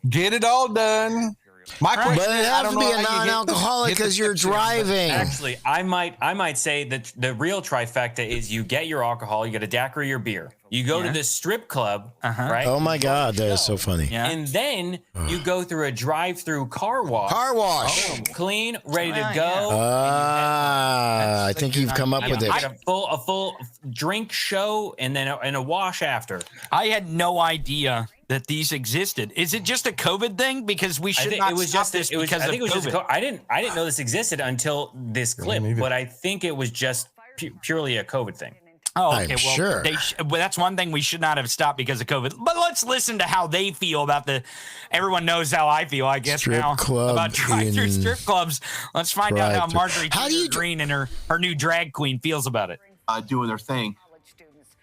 get it all done. My question, but it has to be a non-alcoholic because you're driving. Actually, I might say that the real trifecta is you get your alcohol, you get a daiquiri or beer, you go to the strip club, right? Oh my God, that is so funny. Yeah. And then you go through a drive-through car wash. Boom, clean, ready to go. I think you've come up with it. A full drink show and then a wash after. I had no idea that these existed. Is it just a COVID thing? Because we should not stop this because of COVID. I didn't know this existed until this clip, but I think it was just purely a COVID thing. Oh, okay. I'm sure. Well, that's one thing we should not have stopped because of COVID. But let's listen to how they feel about everyone knows how I feel, I guess, strip now club about drive-through strip clubs. Let's find out how Marjorie Green and her new drag queen feels about it. Doing their thing.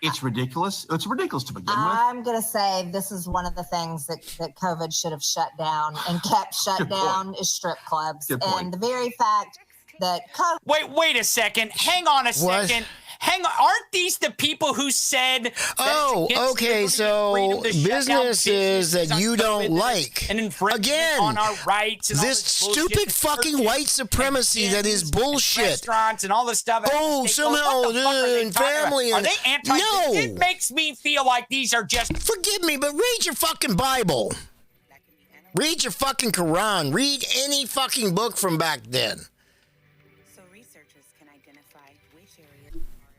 It's ridiculous. It's ridiculous to begin with. I'm going to say this is one of the things that COVID should have shut down and kept shut down is strip clubs. And the very fact that COVID... Wait a second. Hang on a second. Aren't these the people who said okay, so businesses that you don't like. And again, on our rights and this stupid fucking white supremacy that is bullshit. Restaurants and all this stuff. Somehow family. Are they anti? No. It makes me feel like these are just... Forgive me, but read your fucking Bible. Read your fucking Quran. Read any fucking book from back then.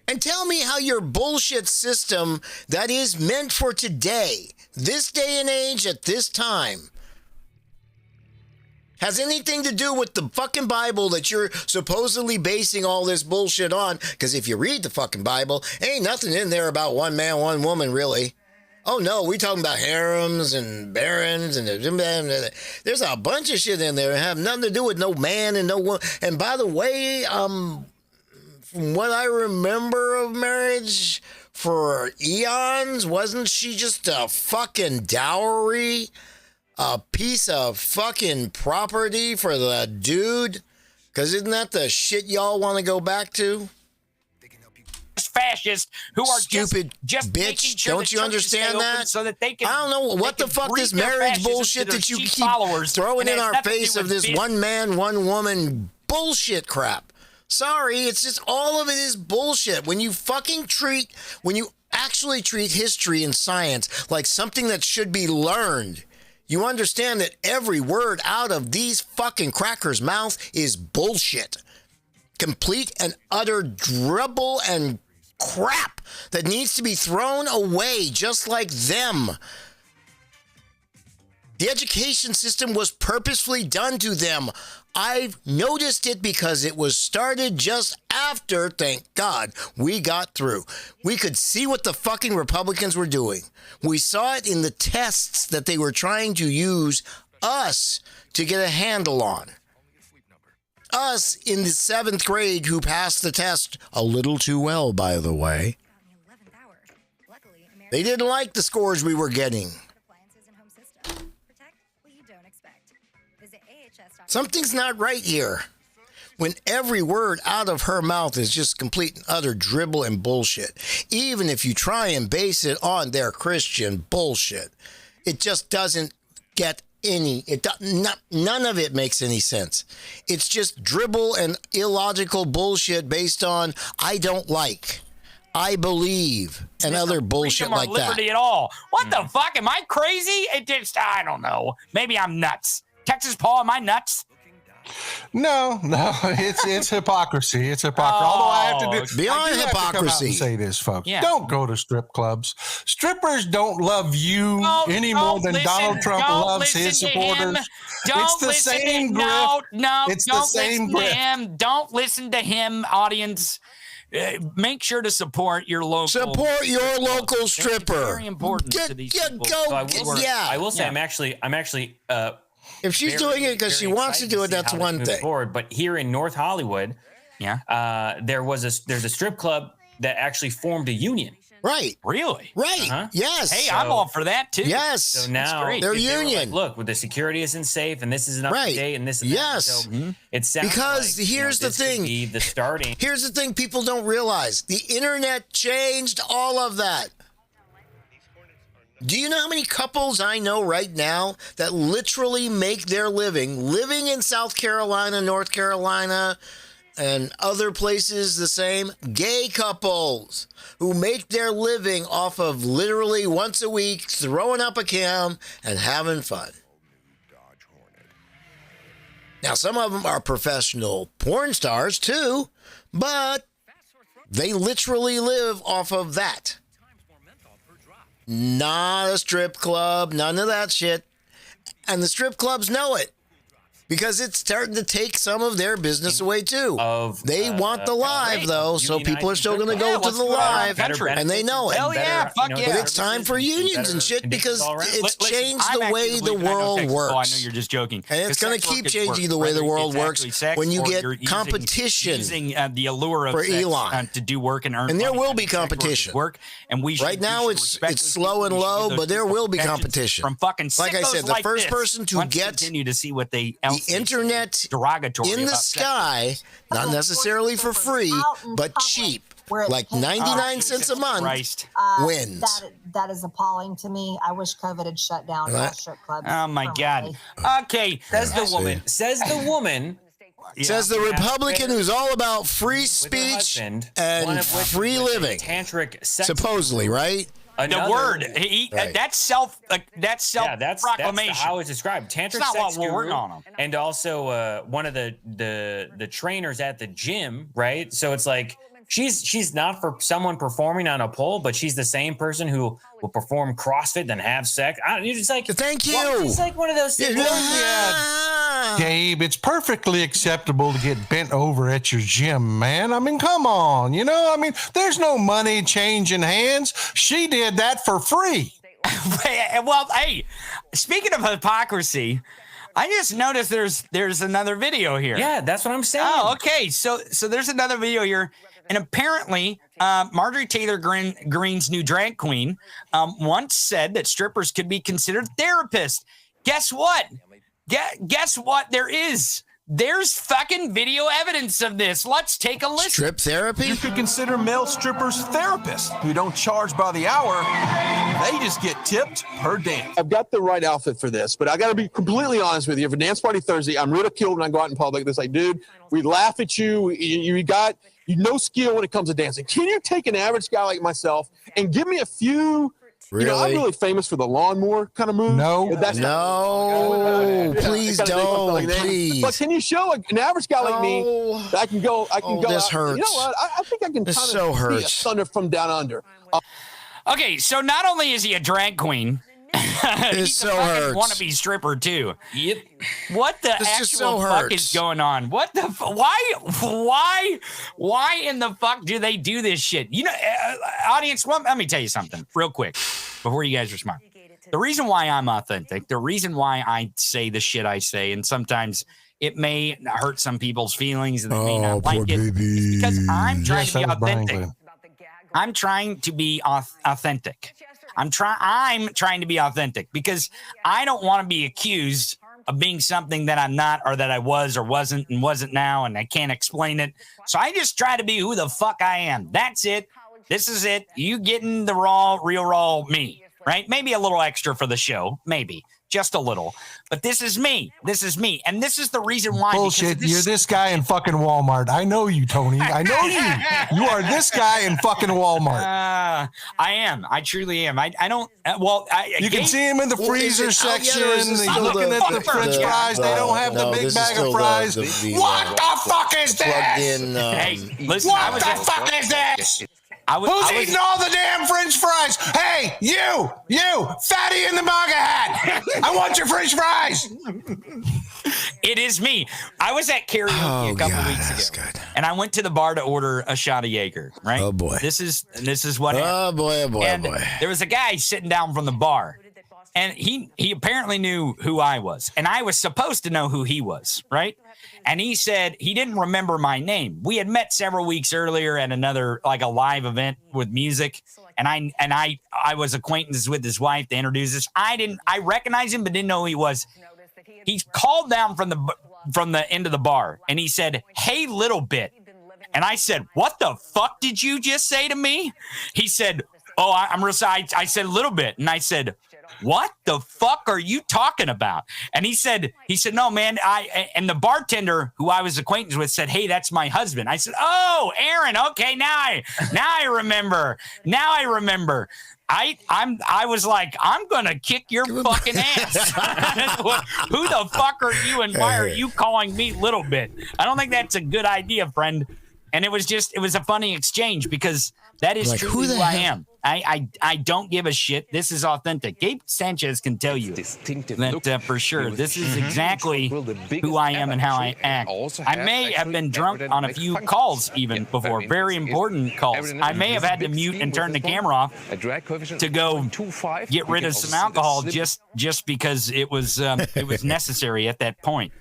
And tell me how your bullshit system that is meant for today, this day and age at this time, has anything to do with the fucking Bible that you're supposedly basing all this bullshit on. Because if you read the fucking Bible, ain't nothing in there about one man, one woman, really. Oh, no, we talking about harems and barons and there's a bunch of shit in there that have nothing to do with no man and no woman. And by the way, from what I remember of marriage for eons, wasn't she just a fucking dowry? A piece of fucking property for the dude? Because isn't that the shit y'all want to go back to? Fascists who are stupid just bitch. Sure don't you understand that? So that they can, I don't know what the fuck this marriage bullshit that you keep throwing in our face of this one man, one woman bullshit crap. Sorry, it's just all of it is bullshit. When you actually treat history and science like something that should be learned, you understand that every word out of these fucking crackers' mouth is bullshit. Complete and utter dribble and crap that needs to be thrown away just like them. The education system was purposefully done to them. I've noticed it because it was started just after, thank God, we got through. We could see what the fucking Republicans were doing. We saw it in the tests that they were trying to use us to get a handle on. Us in the 7th grade who passed the test a little too well, by the way. They didn't like the scores we were getting. Something's not right here. When every word out of her mouth is just complete and utter dribble and bullshit. Even if you try and base it on their Christian bullshit, it just doesn't get none of it makes any sense. It's just dribble and illogical bullshit based on I don't like, I believe, and other bullshit like that. Liberty at all. What the fuck? Am I crazy? It just, I don't know. Maybe I'm nuts. Texas Paul, am I nuts? No, it's hypocrisy. It's hypocrisy. Although I have to do beyond hypocrisy. Say this, folks. Yeah. Don't go to strip clubs. Strippers don't love you any more than Donald Trump loves his supporters. It's the same grip. No, it's the same grip. Don't listen to him, audience. Make sure to support your local. Support your local stripper. It's very important to these people. I will say, I'm actually. If she's doing it because she wants to do it, that's one thing. Forward. But here in North Hollywood, there's a strip club that actually formed a union. Right. Really? Right. Uh-huh. Yes. Hey, I'm all for that too. Yes. So now they're union. Like, look, with the security isn't safe, and this isn't up to date, and this is yes. It sounds because like, here's the thing. The starting. Here's the thing. People don't realize the internet changed all of that. Do you know how many couples I know right now that literally make their living in South Carolina, North Carolina, and other places the same? Gay couples who make their living off of literally once a week throwing up a cam and having fun. Now, some of them are professional porn stars too, but they literally live off of that. Not a strip club, none of that shit. And the strip clubs know it because it's starting to take some of their business away too. They want the live though, so people are still going to go to the live, and they know it. Hell yeah, fuck yeah. But it's time for unions and shit because it's changed the way the world works. I know you're just joking. And it's going to keep changing the way the world works when you get competition using the allure of for Elon to do work and earn. And there will be competition. And right now it's slow and low, but there will be competition. From fucking like I said, the first person to get continue to see what they the internet derogatory in the sky, not necessarily for free, but cheap, like 99 cents a month, wins. That is appalling to me. I wish COVID had shut down all strip clubs. Oh my God. Okay, says the woman. Says the Republican who's all about free speech and free living. Tantric sex supposedly, right? The word that's self proclamation. That's how it's described. Tantric not sex what we're guru, working on. And also one of the trainers at the gym, right? So it's like she's not for someone performing on a pole, but she's the same person who will perform CrossFit and have sex. You're just like, thank you. It's like one of those things. Gabe, it's perfectly acceptable to get bent over at your gym, man. I mean, come on. You know, I mean, there's no money changing hands. She did that for free. Well, hey, speaking of hypocrisy, I just noticed there's another video here. Yeah, that's what I'm saying. Oh, okay. So there's another video here. And apparently, Marjorie Taylor Greene's new drag queen once said that strippers could be considered therapists. Guess what? Guess what? There's fucking video evidence of this. Let's take a listen. Strip therapy? You could consider male strippers therapists who don't charge by the hour. They just get tipped per dance. I've got the right outfit for this, but I got to be completely honest with you. For Dance Party Thursday, I'm ridiculed when I go out in public. They're like, dude, we laugh at you. You got no skill when it comes to dancing. Can you take an average guy like myself and give me a few... Really? You know, I'm really famous for the lawnmower kind of move. Please don't. Please. But can you show an average guy like me that I can go? This hurts. You know what? I think I can kind of be a thunder from down under. Okay, so not only is he a drag queen, he's a fucking wannabe stripper too. Yep. What the actual fuck is going on? What the why in the fuck do they do this shit? You know, audience, let me tell you something real quick before you guys respond. The reason why I'm authentic, the reason why I say the shit I say, and sometimes it may hurt some people's feelings and they may not like it, is because I'm trying to be authentic. I'm trying to be authentic. I'm trying to be authentic because I don't want to be accused of being something that I'm not, or that I was or wasn't and wasn't now, and I can't explain it. So I just try to be who the fuck I am. That's it. This is it. You getting the real raw me. right? Maybe a little extra for the show, maybe. Just a little. But this is me. This is me. And this is the reason why. Bullshit. You're this guy in fucking Walmart. I know you, Tony. I know you. You are this guy in fucking Walmart. I am. I truly am. I don't. You can see him in the freezer section. He's looking at the French fries. They don't have the big bag of fries. What the fuck is this? Hey, listen. What the fuck is this? Who's eating all the damn French fries? Hey, you, fatty in the MAGA hat. I want your French fries. It is me. I was at karaoke a couple weeks ago, and I went to the bar to order a shot of Jaeger. Right? Oh boy. This is what happened. Oh boy. There was a guy sitting down from the bar, and he apparently knew who I was, and I was supposed to know who he was, right? And he said he didn't remember my name. We had met several weeks earlier at another, like a live event with music. And I was acquaintances with his wife. They introduced us. I recognized him, but didn't know who he was. He called down from the end of the bar and he said, "Hey, little bit." And I said, "What the fuck did you just say to me?" He said, "Oh, I said little bit." And I said, "What the fuck are you talking about?" And he said, "No, man, and the bartender who I was acquainted with said, 'Hey, that's my husband.'" I said, "Oh, Aaron, okay, now I remember. I was like, I'm gonna kick your fucking ass. Who the fuck are you and why are you calling me little bit? I don't think that's a good idea, friend." And it was a funny exchange because that is truly who I am. I don't give a shit. This is authentic. Gabe Sanchez can tell you that for sure. This is exactly who I am and how I act. I may have been drunk on a few calls even before, very important calls. I may have had to mute and turn the camera off to go get rid of some alcohol just because it was necessary at that point.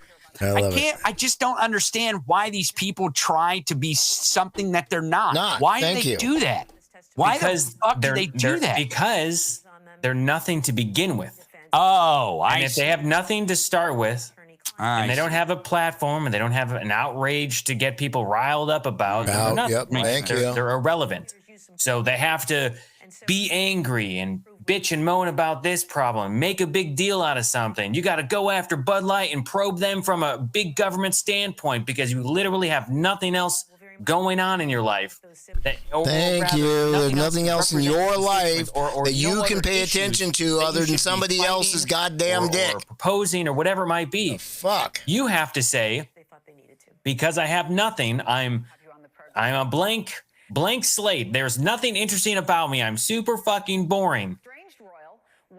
I just don't understand why these people try to be something that they're not. Why do they do that? Why the fuck do they do that? Because they're nothing to begin with. Oh, and if they have nothing to start with, and they don't have a platform, and they don't have an outrage to get people riled up about, they're irrelevant. So they have to be angry and bitch and moan about this problem, make a big deal out of something. You got to go after Bud Light and probe them from a big government standpoint because you literally have nothing else going on in your life. Thank you. There's nothing else in your life that you can pay attention to other than somebody else's goddamn dick. Or proposing or whatever it might be. Fuck. You have to say, because I have nothing, I'm a blank slate. There's nothing interesting about me. I'm super fucking boring.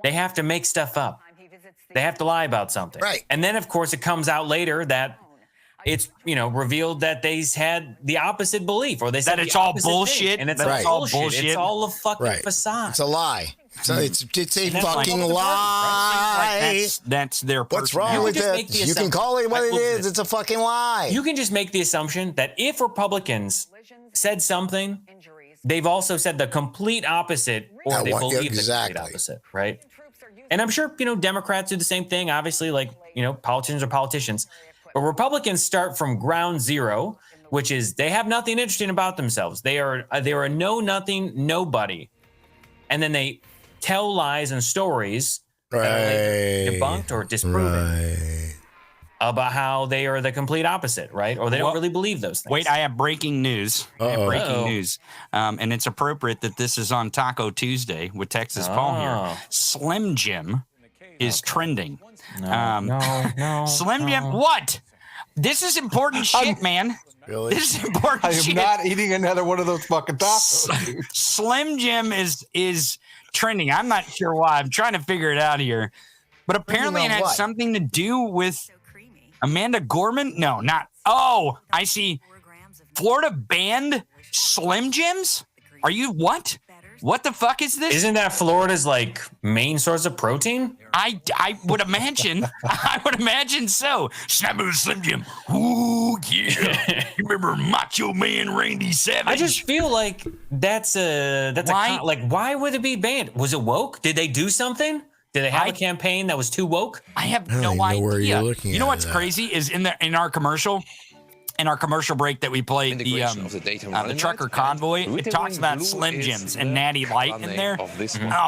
They have to make stuff up. They have to lie about something. Right. And then, of course, it comes out later that it's, revealed that they had the opposite belief, or they said that it's all bullshit. Thing, and it's all bullshit. It's all a fucking facade. It's a lie. So it's a fucking lie. Like that's their. What's wrong with that? You can call it what it is. It's a fucking lie. You can just make the assumption that if Republicans said something, they've also said the complete opposite, or they believe the complete opposite, right? And I'm sure, Democrats do the same thing, obviously, like, politicians are politicians. But Republicans start from ground zero, which is they have nothing interesting about themselves. They are a know-nothing nobody. And then they tell lies and stories that are debunked or disproven about how they are the complete opposite, right? Or they don't really believe those things. Wait, I have breaking news. And it's appropriate that this is on Taco Tuesday with Texas Paul here. Slim Jim is trending. No. Slim Jim, what? This is important shit, man. Really? This is important shit. I am not eating another one of those fucking tacos. Slim Jim is trending. I'm not sure why. I'm trying to figure it out here. But apparently it had something to do with Amanda Gorman? No, not. Oh, I see. Florida banned Slim Jims? Are you what? What the fuck is this? Isn't that Florida's main source of protein? I would imagine. I would imagine so. Snap of a Slim Jim. Ooh, yeah. You remember Macho Man Randy Savage? I just feel like that's why would it be banned? Was it woke? Did they do something? Did they have a campaign that was too woke? I have no idea. You know what's crazy is in our commercial, in our commercial break that we played, the trucker convoy, it talks about Slim Jims and Natty Light in there. Oh,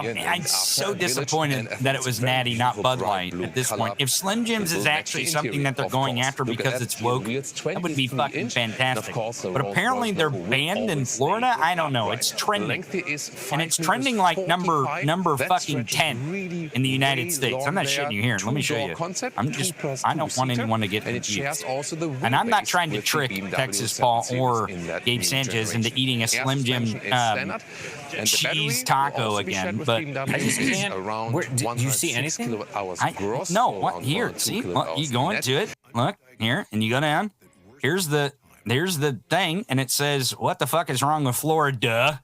man, I'm so disappointed that it was Natty, not Bud Light at this point. If Slim Jims is actually something that they're going after because it's woke, that would be fucking fantastic. But apparently they're banned in Florida. I don't know. It's trending. And it's trending like number fucking 10 in the United States. I'm not shitting you here. Let me show you. I don't want anyone to get confused. And I'm not trying to trick Texas Paul or Gabe Sanchez into eating a Slim Jim cheese taco again, but I just can't. Do you see anything? No. What? Here, see? Look, you go into it. Look here, and you go down. Here's the thing, and it says, "What the fuck is wrong with Florida?"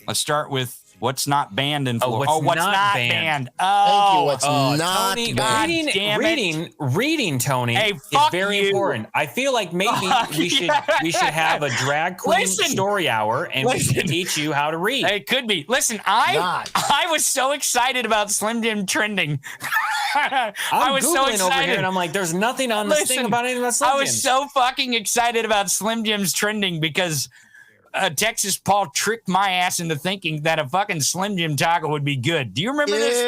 Let's start with what's not banned in Florida. What's not banned? Thank you. What's not Tony, banned? reading, Tony, hey, is very important. I feel like maybe we should have a drag queen story hour and we should teach you how to read. It could be. Listen, I was so excited about Slim Jim trending. I was so excited over here, and I'm like, "There's nothing on this thing about anything about Slim Jims." I was so fucking excited about Slim Jim's trending because Texas Paul tricked my ass into thinking that a fucking Slim Jim taco would be good. Do you remember this?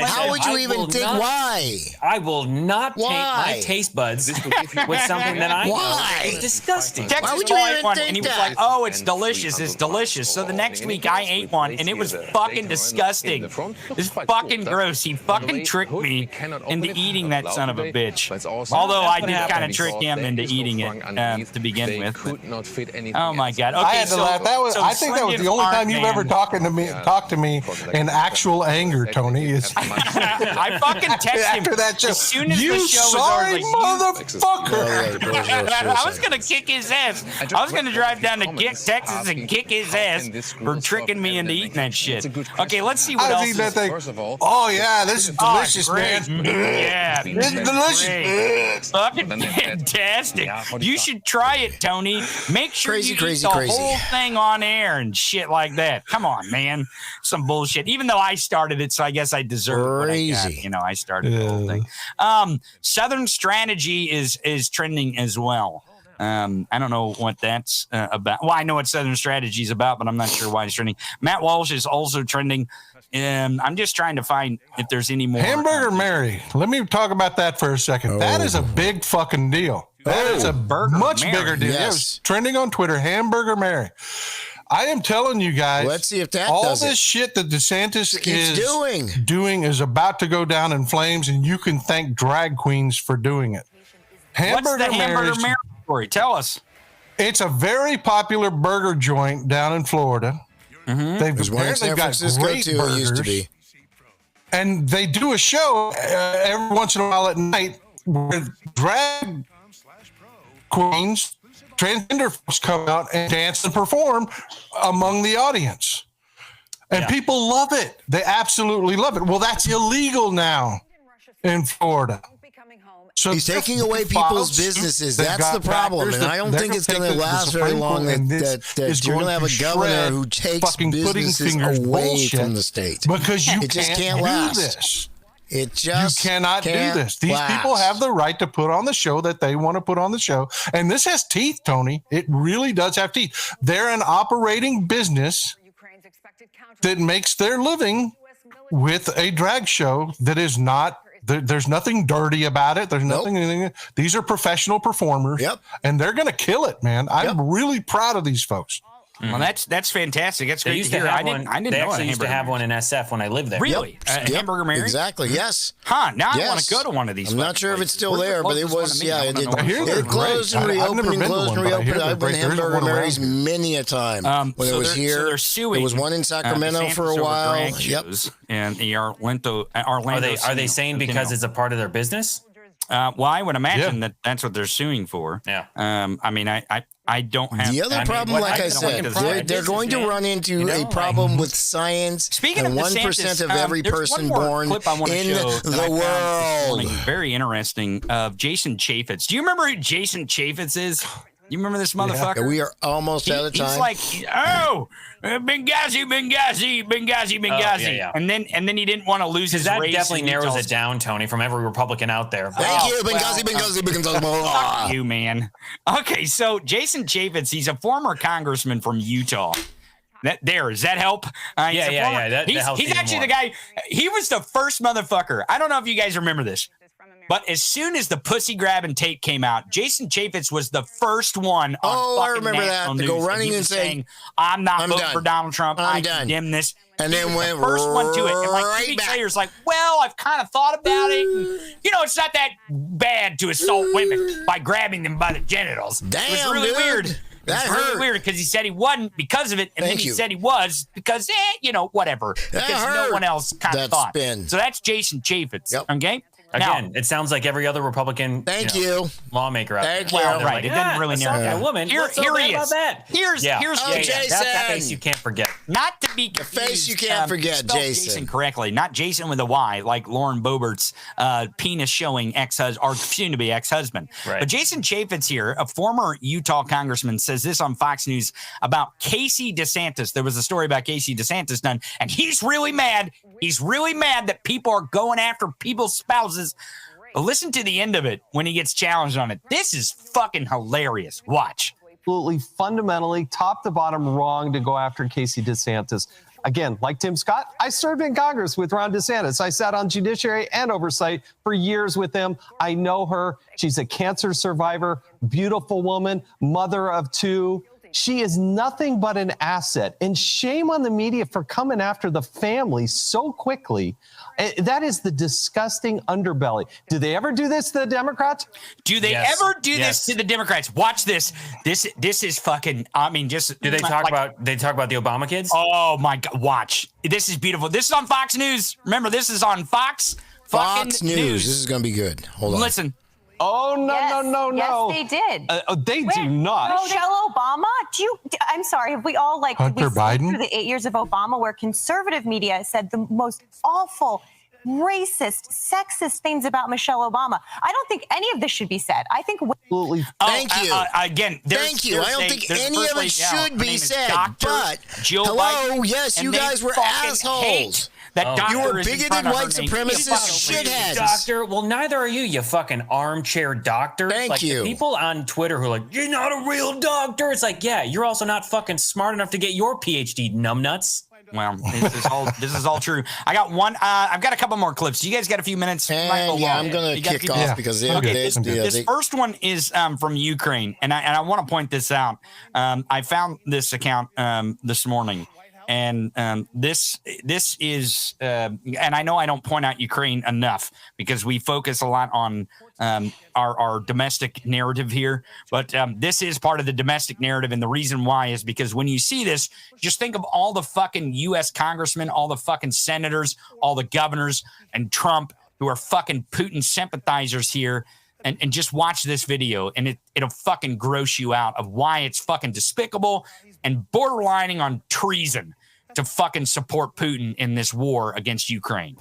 How would you even think? Why? I will not taint my taste buds with something that I know is disgusting. Texas Paul ate one, and he was like, "Oh, it's delicious. It's delicious." So the next week, I ate one, and it was fucking disgusting. It's fucking gross. He fucking tricked me into eating that son of a bitch. Although I did kind of trick him into eating it to begin with. Oh my god! Okay, I had to laugh. I think that was the only time you've ever talked to me in actual anger, Tony. I fucking texted him after that show. As soon as you the show sorry was over, motherfucker! I was gonna kick his ass. I was gonna drive down to Texas and kick his ass for tricking me into eating that shit. Okay, let's see what else. That thing. Oh yeah, this is delicious, man. Yeah, this is delicious. Fucking fantastic. You should try it, Tony. Make sure you eat the whole thing on air and shit like that. Come on, man. Some bullshit. Even though I started it, so I guess I deserve what I got. You know, I started the whole thing. Southern Strategy is trending as well. I don't know what that's about. Well, I know what Southern Strategy is about, but I'm not sure why it's trending. Matt Walsh is also trending. I'm just trying to find if there's any more. Hamburger Mary. Let me talk about that for a second. That is a big fucking deal. That is a much bigger deal. Yes. It was trending on Twitter. Hamburger Mary. I am telling you guys. Let's see if that all does this shit that DeSantis is doing is about to go down in flames, and you can thank drag queens for doing it. What's the Hamburger Mary story? Tell us. It's a very popular burger joint down in Florida. Mm-hmm. There's one in San Francisco too. It used to be. And they do a show every once in a while at night where drag queens, transgender folks come out and dance and perform among the audience. And people love it. They absolutely love it. Well, that's illegal now in Florida. So he's taking away people's businesses. That's the problem. And I don't think it's going to last very long that you're going to have a governor who takes businesses away from the state. Because you can't do this. It just you cannot do this. These people have the right to put on the show that they want to put on the show. And this has teeth, Tony. It really does have teeth. They're an operating business that makes their living with a drag show that is not, there's nothing dirty about it. There's nothing. These are professional performers. And they're going to kill it, man. I'm really proud of these folks. Well, that's fantastic. That's great to hear. I didn't know they actually used to have one in SF when I lived there. Really? Hamburger Mary? Exactly. Yes. Huh. Now I want to go to one of these. I'm not sure if it's still there, but it was. Yeah, it did. It closed and reopened and closed and reopened. I've been to Hamburger Mary's many a time. When it was here, there was one in Sacramento for a while. Yep. And the Orlando. Are they saying because it's a part of their business? Well, I would imagine that's what they're suing for. Yeah. I mean, I don't have. The other problem, like I said, they're going to run into a problem with science. Speaking and of 1% of every person born in the world. Very interesting. Of Jason Chaffetz. Do you remember who Jason Chaffetz is? You remember this motherfucker? Yeah, we are almost out of time. He's like, Benghazi. Yeah. And then he didn't want to lose his that race. Definitely narrows it down, Tony, from every Republican out there. Thank you, Benghazi. Fuck you, man. Okay, so Jason Chaffetz, he's a former congressman from Utah. Does that help? That helps he's actually the guy. He was the first motherfucker. I don't know if you guys remember this, but as soon as the pussy grabbing tape came out, Jason Chaffetz was the first one on I remember that. To go running and saying, I'm not voting for Donald Trump. I done. condemn this. And then went first one to it. And like right 2 weeks back. later, it's like, well, I've kind of thought about it. And, it's not that bad to assault women by grabbing them by the genitals. Damn, it was really dude. weird. That really hurt. weird because he said he wasn't because of it, and then he said he was because, whatever. Because no one else kind of thought. Spin. So that's Jason Chaffetz. Yep. Okay. Again, it sounds like every other Republican lawmaker out there. Thank you. Well, They're right. like, It didn't really narrow that down. woman. Here What's so he bad is. about that? Here's Jason. That face you can't forget. Not to be confused. The face you can't forget, spelled Jason. correctly. Not Jason with a Y, like Lauren Boebert's penis-showing ex-husband, or soon-to-be ex-husband. Right. But Jason Chaffetz here, a former Utah congressman, says this on Fox News about Casey DeSantis. There was a story about Casey DeSantis done, and he's really mad. He's really mad that people are going after people's spouses. Listen to the end of it when he gets challenged on it. This is fucking hilarious. Watch. Absolutely, fundamentally, top to bottom wrong to go after Casey DeSantis. Again, like Tim Scott, I served in Congress with Ron DeSantis. I sat on Judiciary and Oversight for years with him. I know her. She's a cancer survivor, beautiful woman, mother of 2. She is nothing but an asset. And shame on the media for coming after the family so quickly. That is the disgusting underbelly. Do they ever do this to the Democrats? Do they ever do this to the Democrats? Watch this. This is fucking, just. Do they talk about the Obama kids? Oh my God. Watch. This is beautiful. This is on Fox News. Remember, this is on Fox News. This is going to be good. Hold on. Listen. Oh, no. Yes, they did. They do not. Michelle Obama? I'm sorry, have we all Hunter Biden? Through the 8 years of Obama where conservative media said the most awful, racist, sexist things about Michelle Obama? I don't think any of this should be said. I think... Absolutely. Thank you. Again, thank you. I don't think any of it should be said. But, Jill hello, Biden, yes, you guys were assholes. That you were bigoted white supremacist shitheads. Doctor, well, neither are you, you fucking armchair doctor. Thank you. The people on Twitter who are like, you're not a real doctor. It's like, yeah, you're also not fucking smart enough to get your PhD, numbnuts. Well, this is all true. I got one. I've got a couple more clips. You guys got a few minutes? I'm going to kick off because this first one is from Ukraine, and I want to point this out. I found this account this morning. And this is, and I know I don't point out Ukraine enough because we focus a lot on our domestic narrative here. But this is part of the domestic narrative. And the reason why is because when you see this, just think of all the fucking U.S. congressmen, all the fucking senators, all the governors and Trump who are fucking Putin sympathizers here. And just watch this video, and it'll fucking gross you out of why it's fucking despicable and borderlining on treason to fucking support Putin in this war against Ukraine.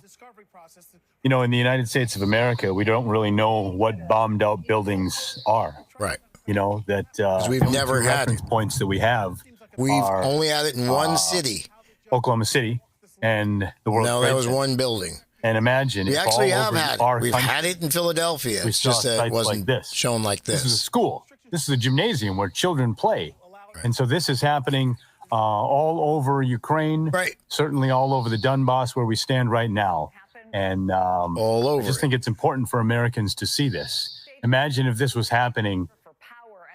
In the United States of America, we don't really know what bombed out buildings are. Right. That we've never had reference points that we have. We've only had it in one city, Oklahoma City, and the World No, Trade that was Center. one building. And imagine we if actually all have over had our it. We've country, had it in Philadelphia. we It's saw just that it sites wasn't like this. shown like This is a this. school. This is a gymnasium where children play. Right. And so this is happening all over Ukraine, right? Certainly all over the Donbass where we stand right now. And all over. I just think it's important for Americans to see this. Imagine if this was happening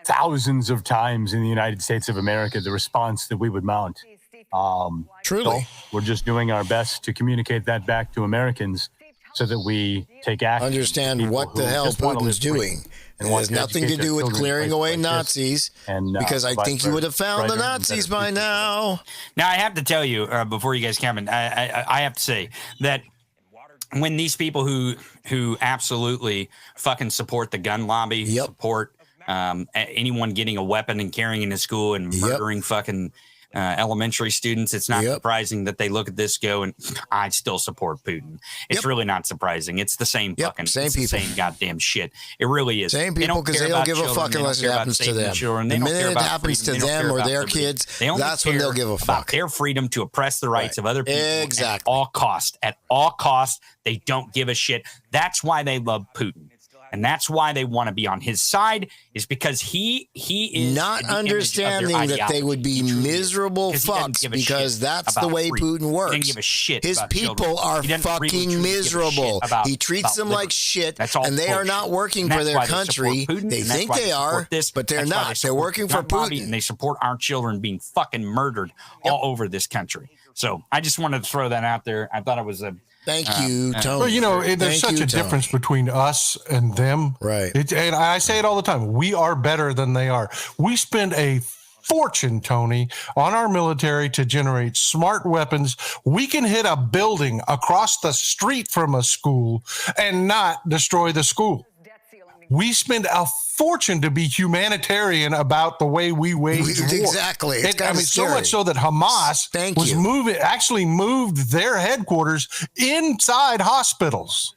thousands of times in the United States of America, the response that we would mount. Truly. So we're just doing our best to communicate that back to Americans so that we take action. Understand what the hell Putin's doing. And it has nothing to do with clearing away Nazis, because I think you would have found the Nazis by now. Now, I have to tell you, before you guys come in, I have to say that when these people who absolutely fucking support the gun lobby, support anyone getting a weapon and carrying it in school and murdering fucking elementary students, it's not surprising that they look at this, go, and I still support Putin. It's really not surprising. It's the same fucking same people. The same goddamn shit. It really is. Same people, because they don't give a fuck unless it happens to them. The minute it happens to them or their kids, that's when they'll give a fuck. Their freedom to oppress the rights of other people at all cost. At all cost, they don't give a shit. That's why they love Putin. And that's why they want to be on his side, is because he is not understanding that they would be miserable fucks, because that's the way Putin works. He doesn't give a shit. His people are fucking miserable. He treats them like shit, and they are not working for their country. They think they are, but they're not. They're working for Putin. And they support our children being fucking murdered all over this country. So I just wanted to throw that out there. I thought it was a Thank you, Tony. Well, there's such a difference between us and them. Right. And I say it all the time. We are better than they are. We spend a fortune, Tony, on our military to generate smart weapons. We can hit a building across the street from a school and not destroy the school. We spend a fortune to be humanitarian about the way we wage war. Exactly. So much so that Hamas actually moved their headquarters inside hospitals.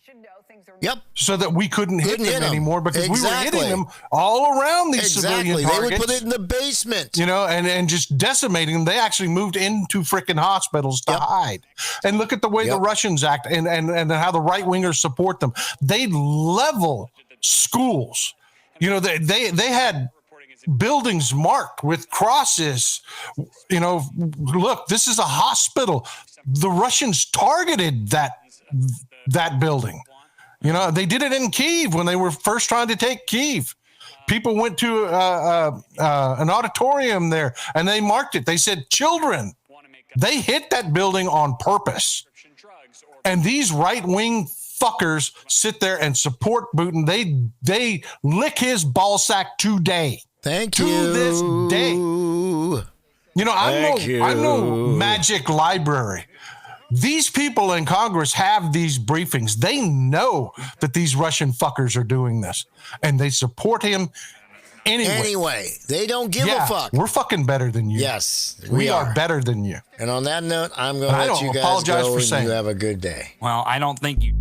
Yep. So that we couldn't hit them anymore, because we were hitting them all around these civilian targets. They would put it in the basement. And just decimating them. They actually moved into freaking hospitals to hide. And look at the way the Russians act and how the right wingers support them. They level schools. They had buildings marked with crosses. Look, this is a hospital. The Russians targeted that building. They did it in Kyiv when they were first trying to take Kyiv. People went to an auditorium there and they marked it. They said children. They hit that building on purpose. And these right-wing fuckers sit there and support Putin. They lick his ballsack today. Thank you. To this day. I'm no magic library. These people in Congress have these briefings. They know that these Russian fuckers are doing this, and they support him anyway. They don't give a fuck. We're fucking better than you. Yes, we are better than you. And on that note, I'm going to let you guys go and you have a good day. Well, I don't think you